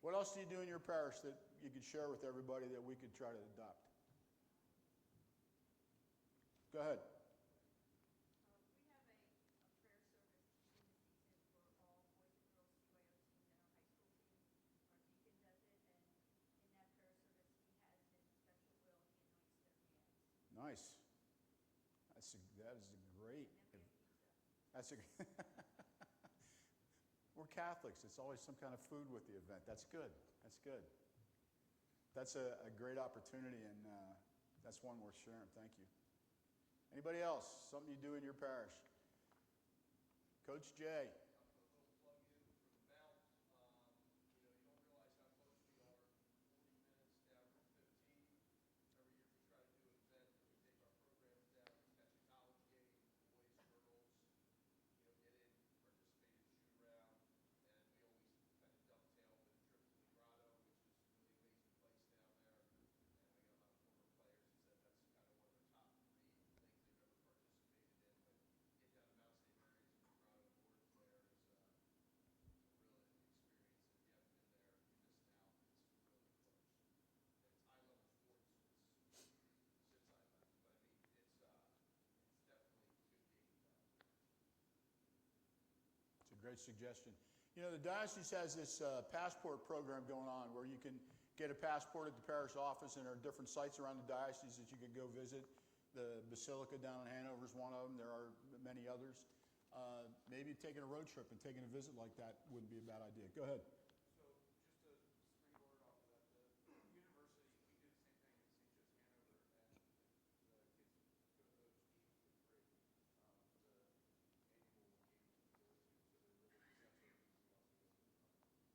What else do you do in your parish that you could share with everybody that we could try to adopt? Go ahead. We have a prayer service in the season for all boys and girls CYO team and our high school team. Our deacon does it, and in that prayer service, he has his special will. He anoints their hands. Nice. That is a great. That's a. We're Catholics. It's always some kind of food with the event. That's good. That's good. That's a great opportunity, and that's one worth sharing. Thank you. Anybody else? Something you do in your parish? Coach Jay. Great suggestion. You know, the diocese has this passport program going on where you can get a passport at the parish office, and there are different sites around the diocese that you can go visit. The Basilica down in Hanover is one of them. There are many others. Maybe taking a road trip and taking a visit like that wouldn't be a bad idea. Go ahead.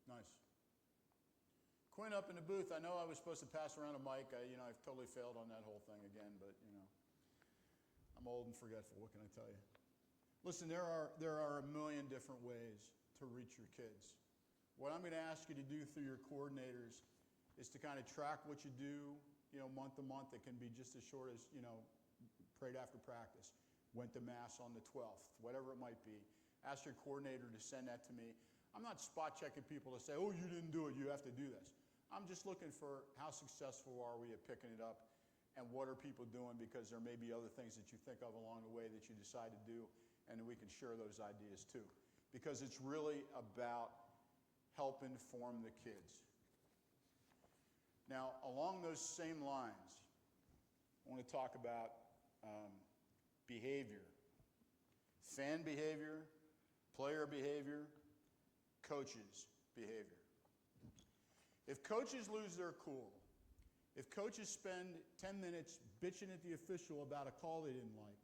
Nice. Quinn up in the booth. I know I was supposed to pass around a mic. I've totally failed on that whole thing again, but I'm old and forgetful. What can I tell you? Listen, there are a million different ways to reach your kids. What I'm going to ask you to do through your coordinators is to kind of track what you do, month to month. It can be just as short as, prayed after practice, went to Mass on the 12th, whatever it might be. Ask your coordinator to send that to me. I'm not spot checking people to say, oh, you didn't do it, you have to do this. I'm just looking for how successful are we at picking it up, and what are people doing, because there may be other things that you think of along the way that you decide to do, and we can share those ideas too. Because it's really about helping form the kids. Now, along those same lines, I want to talk about behavior. Fan behavior, player behavior, coaches' behavior. If coaches lose their cool, if coaches spend 10 minutes bitching at the official about a call they didn't like,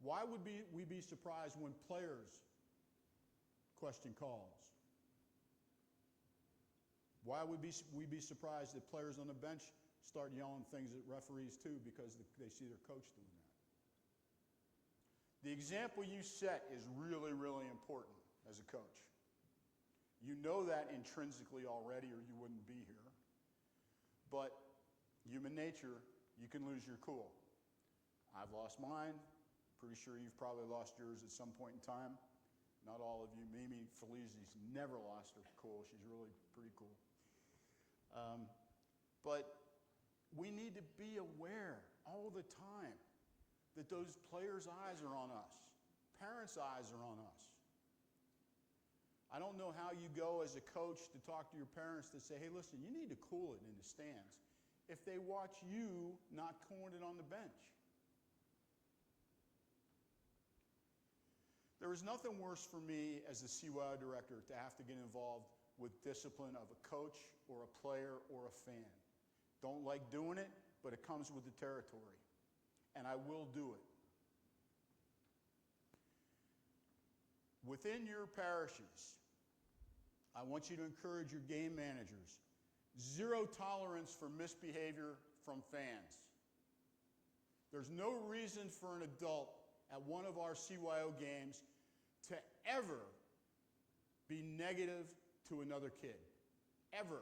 why would we be surprised when players question calls? Why would we be surprised that players on the bench start yelling things at referees too because they see their coach doing that? The example you set is really, really important as a coach. You know that intrinsically already, or you wouldn't be here. But human nature, you can lose your cool. I've lost mine. Pretty sure you've probably lost yours at some point in time. Not all of you. Mimi Felizi's never lost her cool. She's really pretty cool. But we need to be aware all the time that those players' eyes are on us. Parents' eyes are on us. I don't know how you go as a coach to talk to your parents to say, hey, listen, you need to cool it in the stands if they watch you not cooling it on the bench. There is nothing worse for me as the CYO director to have to get involved with discipline of a coach or a player or a fan. Don't like doing it, but it comes with the territory. And I will do it. Within your parishes, I want you to encourage your game managers. Zero tolerance for misbehavior from fans. There's no reason for an adult at one of our CYO games to ever be negative to another kid. Ever.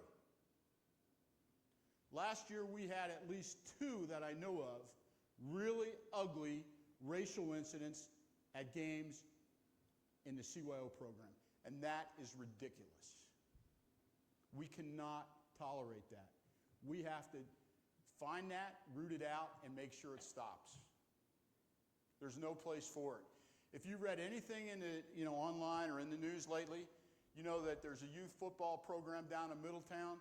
Last year we had at least 2 that I know of really ugly racial incidents at games in the CYO program. And that is ridiculous. We cannot tolerate that. We have to find that, root it out, and make sure it stops. There's no place for it. If you read anything in the, online or in the news lately, you know that there's a youth football program down in Middletown.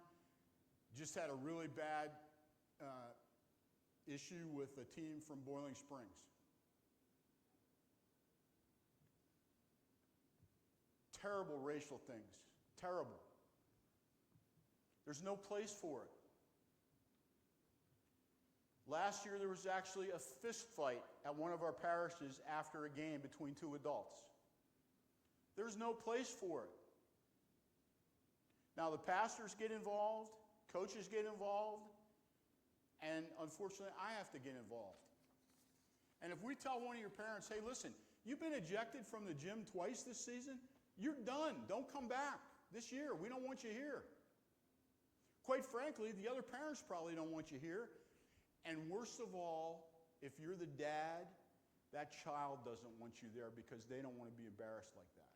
Just had a really bad issue with a team from Boiling Springs. Terrible racial things. Terrible. There's no place for it. Last year there was actually a fist fight at one of our parishes after a game between 2 adults. There's no place for it. Now the pastors get involved, coaches get involved, and unfortunately I have to get involved. And if we tell one of your parents, hey listen, you've been ejected from the gym twice this season, you're done. Don't come back this year. We don't want you here. Quite frankly, the other parents probably don't want you here. And worst of all, if you're the dad, that child doesn't want you there because they don't want to be embarrassed like that.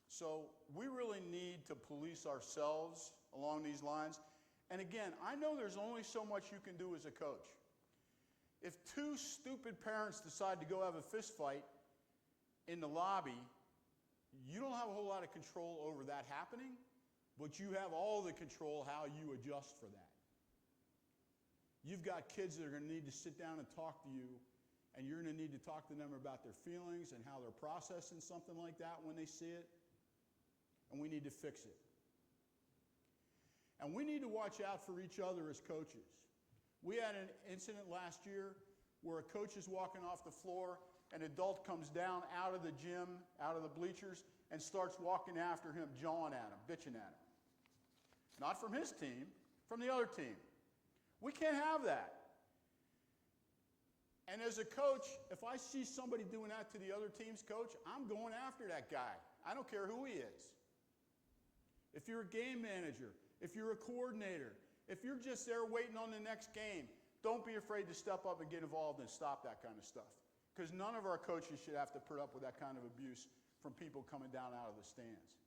So we really need to police ourselves along these lines. And again, I know there's only so much you can do as a coach. If 2 stupid parents decide to go have a fist fight in the lobby, you don't have a whole lot of control over that happening, but you have all the control how you adjust for that. You've got kids that are going to need to sit down and talk to you, and you're going to need to talk to them about their feelings and how they're processing something like that when they see it, and we need to fix it. And we need to watch out for each other as coaches. We had an incident last year where a coach is walking off the floor, an adult comes down out of the gym, out of the bleachers, and starts walking after him, jawing at him, bitching at him. Not from his team, from the other team. We can't have that. And as a coach, if I see somebody doing that to the other team's coach, I'm going after that guy. I don't care who he is. If you're a game manager, if you're a coordinator, if you're just there waiting on the next game, don't be afraid to step up and get involved and stop that kind of stuff. Because none of our coaches should have to put up with that kind of abuse from people coming down out of the stands.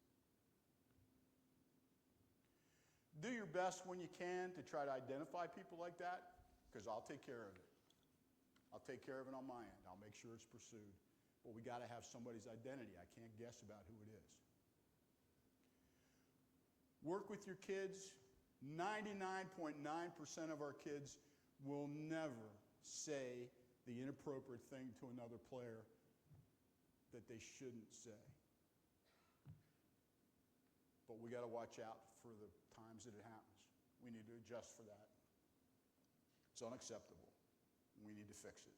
Do your best when you can to try to identify people like that, because I'll take care of it. I'll take care of it on my end. I'll make sure it's pursued. But we got to have somebody's identity. I can't guess about who it is. Work with your kids. 99.9% of our kids will never say the inappropriate thing to another player that they shouldn't say. But we got to watch out for the times that it happens. We need to adjust for that. It's unacceptable. We need to fix it.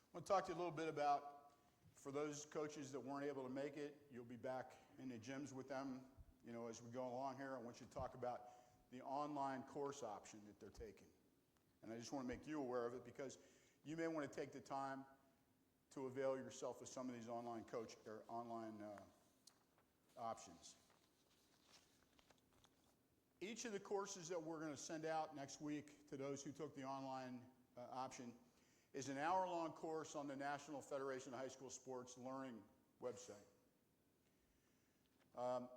I want to talk to you a little bit about, for those coaches that weren't able to make it, you'll be back in the gyms with them, as we go along here. I want you to talk about the online course option that they're taking. And I just want to make you aware of it because you may want to take the time to avail yourself of some of these online options. Each of the courses that we're going to send out next week to those who took the online option is an hour-long course on the National Federation of High School Sports Learning website.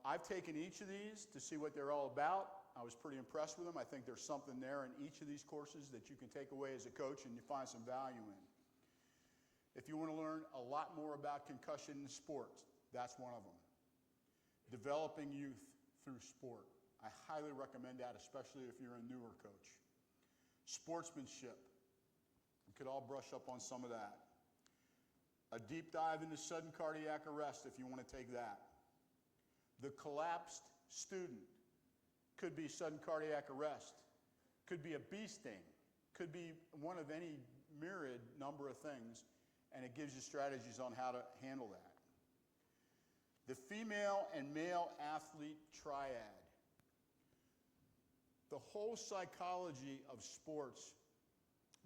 I've taken each of these to see what they're all about. I was pretty impressed with them. I think there's something there in each of these courses that you can take away as a coach and you find some value in. If you want to learn a lot more about concussion in sports, that's one of them. Developing youth through sport. I highly recommend that, especially if you're a newer coach. Sportsmanship. We could all brush up on some of that. A deep dive into sudden cardiac arrest if you want to take that. The collapsed student. Could be sudden cardiac arrest. Could be a bee sting. Could be one of any myriad number of things, and it gives you strategies on how to handle that. The female and male athlete triad. The whole psychology of sports,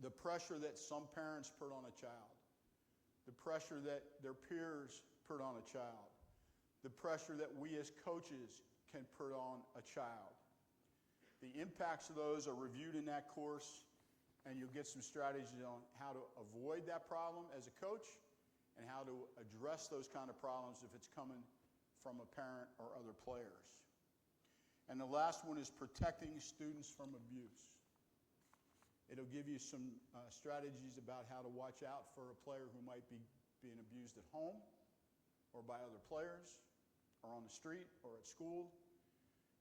the pressure that some parents put on a child, the pressure that their peers put on a child, the pressure that we as coaches can put on a child. The impacts of those are reviewed in that course, and you'll get some strategies on how to avoid that problem as a coach and how to address those kind of problems if it's coming from a parent or other players. And the last one is protecting students from abuse. It'll give you some strategies about how to watch out for a player who might be being abused at home or by other players or on the street or at school,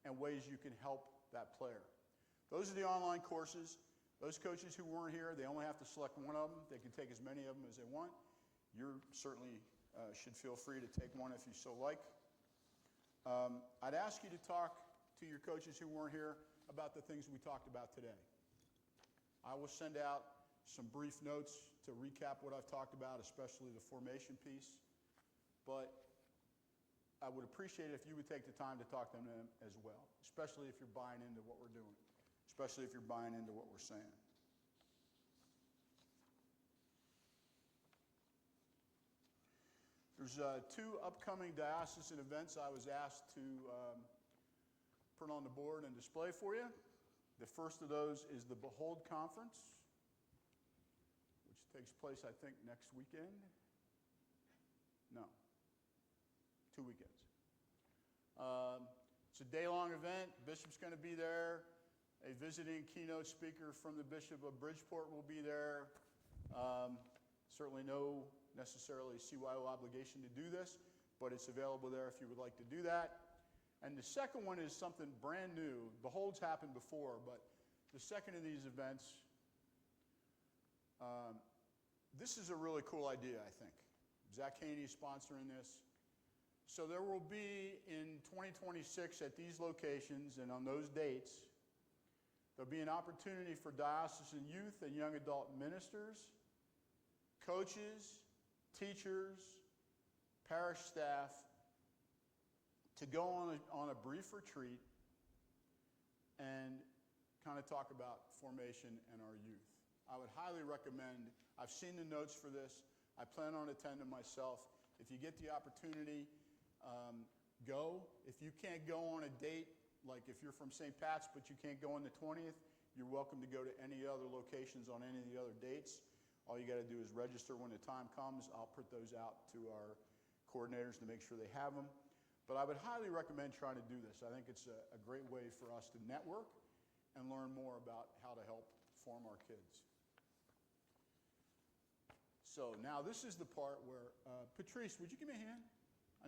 and ways you can help that player. Those are the online courses. Those coaches who weren't here, they only have to select one of them. They can take as many of them as they want. You certainly should feel free to take one if you so like. I'd ask you to talk to your coaches who weren't here about the things we talked about today. I will send out some brief notes to recap what I've talked about, especially the formation piece. But I would appreciate it if you would take the time to talk to them as well, especially if you're buying into what we're doing, especially if you're buying into what we're saying. There's 2 upcoming diocesan events I was asked to put on the board and display for you. The first of those is the Behold Conference, which takes place, I think, next weekend. No. 2 weekends. It's a day-long event. Bishop's going to be there. A visiting keynote speaker from the Bishop of Bridgeport will be there. Certainly no necessarily CYO obligation to do this, but it's available there if you would like to do that. And the second one is something brand new. Behold's happened before, but the second of these events, this is a really cool idea, I think. Zach Haney is sponsoring this. So there will be in 2026 at these locations and on those dates, there'll be an opportunity for diocesan youth and young adult ministers, coaches, teachers, parish staff to go on a brief retreat and kind of talk about formation and our youth. I would highly recommend, I've seen the notes for this. I plan on attending myself. If you get the opportunity, go. If you can't go on a date, like if you're from St. Pat's but you can't go on the 20th, you're welcome to go to any other locations on any of the other dates. All you got to do is register when the time comes. I'll put those out to our coordinators to make sure they have them. But I would highly recommend trying to do this. I think it's a great way for us to network and learn more about how to help form our kids. So now this is the part where, Patrice, would you give me a hand?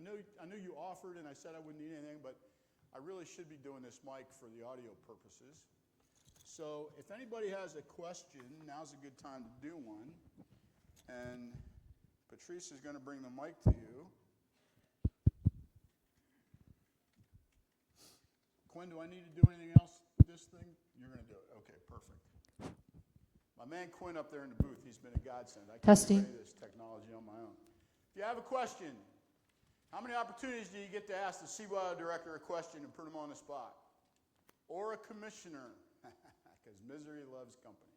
I know you offered and I said I wouldn't need anything, but I really should be doing this mic for the audio purposes. So if anybody has a question, now's a good time to do one. And Patrice is going to bring the mic to you. Quinn, do I need to do anything else with this thing? You're going to do it. Okay, perfect. My man Quinn up there in the booth, he's been a godsend. I can't do any of this technology on my own. If you have a question, how many opportunities do you get to ask the CYO director a question and put him on the spot? Or a commissioner, because misery loves company.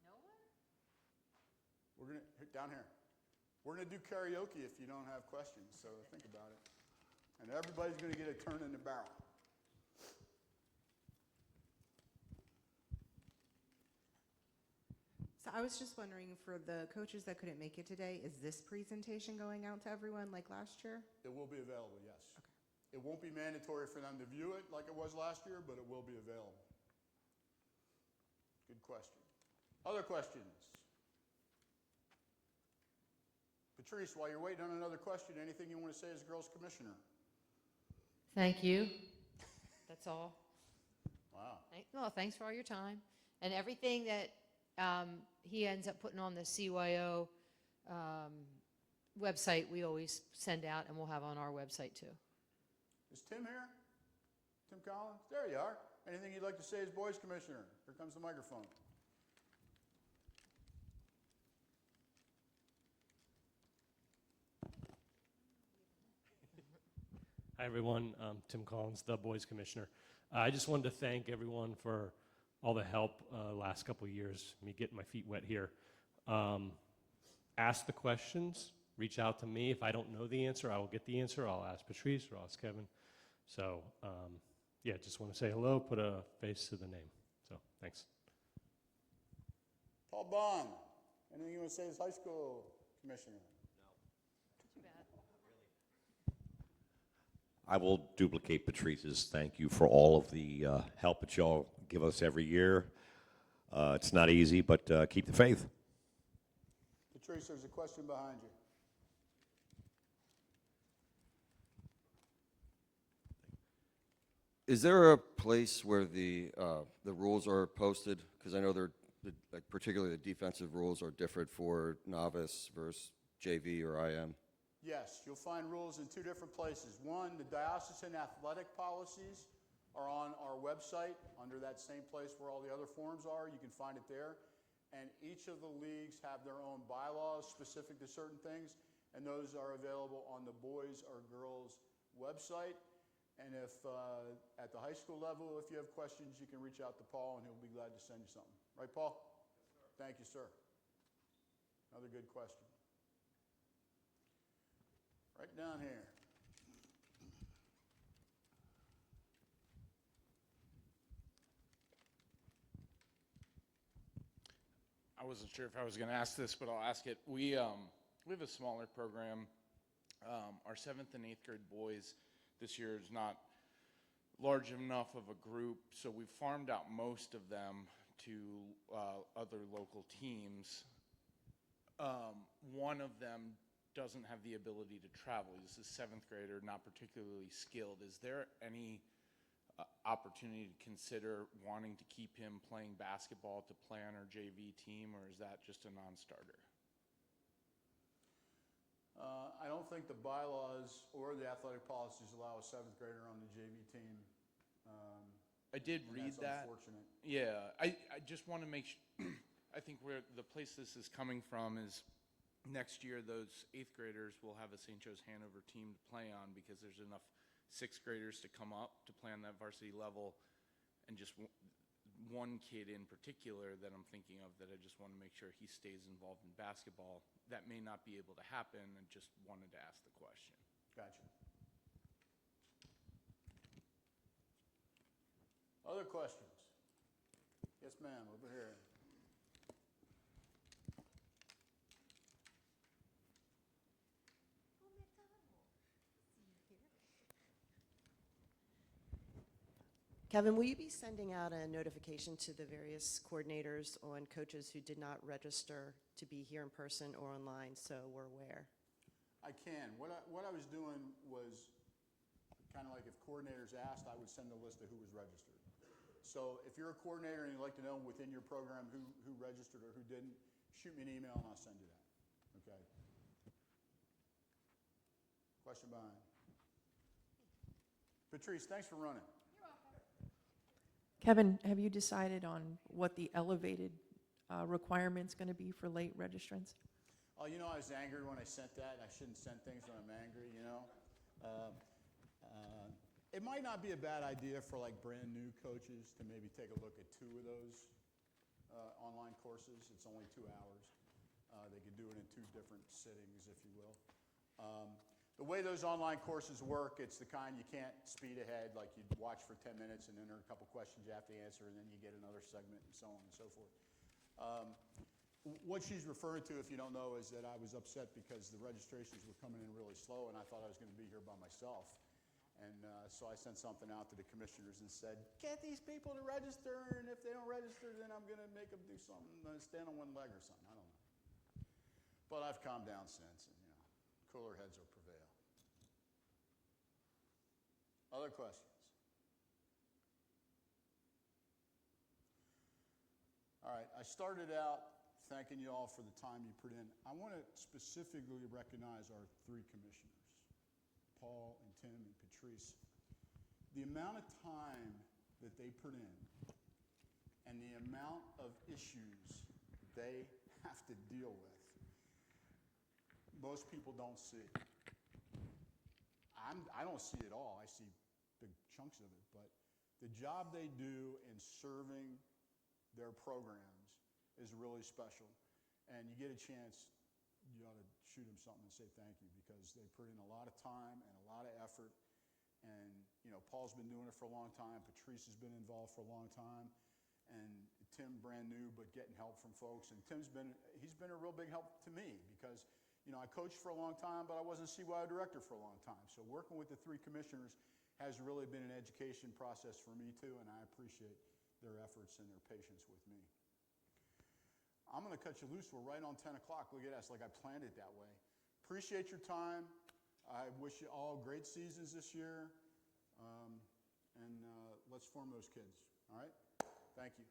No one? We're going to, down here. We're going to do karaoke if you don't have questions, so think about it. And everybody's going to get a turn in the barrel. So I was just wondering, for the coaches that couldn't make it today, is this presentation going out to everyone like last year? It will be available, yes. Okay. It won't be mandatory for them to view it like it was last year, but it will be available. Good question. Other questions? Patrice, while you're waiting on another question, anything you want to say as girls commissioner? Thank you. That's all. Wow. Well, thanks for all your time. And everything that he ends up putting on the CYO website, we always send out, and we'll have on our website too. Is Tim here? Tim Collins? There you are. Anything you'd like to say as boys commissioner? Here comes the microphone. Hi, everyone. Tim Collins, the Boys Commissioner. I just wanted to thank everyone for all the help last couple of years, me getting my feet wet here. Ask the questions, reach out to me. If I don't know the answer, I will get the answer. I'll ask Patrice or I'll ask Kevin. So, yeah, just want to say hello, put a face to the name. So, thanks. Paul Bond, anything you want to say as high school commissioner? I will duplicate Patrice's thank you for all of the help that y'all give us every year. It's not easy, but keep the faith. Patrice, there's a question behind you. Is there a place where the rules are posted? Because I know they're like particularly the defensive rules are different for novice versus JV or IM. Yes, you'll find rules in two different places. One, the diocesan athletic policies are on our website under that same place where all the other forms are. You can find it there. And each of the leagues have their own bylaws specific to certain things, and those are available on the boys or girls website. And if at the high school level, if you have questions, you can reach out to Paul, and he'll be glad to send you something. Right, Paul? Yes, sir. Thank you, sir. Another good question. Right down here. I wasn't sure if I was going to ask this, but I'll ask it. We have a smaller program. Our 7th and 8th grade boys this year is not large enough of a group, so we've farmed out most of them to other local teams. One of them doesn't have the ability to travel. He's a 7th grader, not particularly skilled. Is there any opportunity to consider wanting to keep him playing basketball to play on our JV team, or is that just a non-starter? I don't think the bylaws or the athletic policies allow a 7th grader on the JV team. I did read that. Unfortunate. Yeah, I just want to make sure. I think the place this is coming from is next year those 8th graders will have a St. Joe's Hanover team to play on because there's enough 6th graders to come up to play on that varsity level, and just one kid in particular that I'm thinking of that I just want to make sure he stays involved in basketball. That may not be able to happen, and just wanted to ask the question. Gotcha. Other questions? Yes, ma'am, over here. Kevin, will you be sending out a notification to the various coordinators on coaches who did not register to be here in person or online, so we're aware? I can. What I was doing was kind of like if coordinators asked, I would send a list of who was registered. So if you're a coordinator and you'd like to know within your program who registered or who didn't, shoot me an email and I'll send you that. Okay? Question behind. Patrice, thanks for running. Kevin, have you decided on what the elevated requirement's going to be for late registrants? Oh, you know, I was angry when I sent that. I shouldn't send things when I'm angry, you know. It might not be a bad idea for like brand new coaches to maybe take a look at 2 of those online courses. It's only 2 hours. They could do it in 2 different sittings, if you will. The way those online courses work, it's the kind you can't speed ahead, like you watch for 10 minutes and then there are a couple questions you have to answer and then you get another segment and so on and so forth. What she's referring to, if you don't know, is that I was upset because the registrations were coming in really slow and I thought I was going to be here by myself. And so I sent something out to the commissioners and said, get these people to register, and if they don't register, then I'm going to make them do something, stand on one leg or something. I don't know. But I've calmed down since, and cooler heads will prevail. Other questions? All right, I started out thanking you all for the time you put in. I want to specifically recognize our 3 commissioners, Paul and Tim and Patrice. The amount of time that they put in and the amount of issues they have to deal with, most people don't see. I don't see it all. I see big chunks of it. But the job they do in serving their programs is really special. And you get a chance, you ought to shoot them something and say thank you, because they put in a lot of time and a lot of effort. And, Paul's been doing it for a long time. Patrice has been involved for a long time. And Tim, brand new, but getting help from folks. And he's been a real big help to me because, I coached for a long time, but I wasn't CYO director for a long time. So working with the 3 commissioners has really been an education process for me too, and I appreciate their efforts and their patience with me. I'm going to cut you loose. We're right on 10 o'clock. Look at us, like I planned it that way. Appreciate your time. I wish you all great seasons this year, and let's form those kids, all right? Thank you.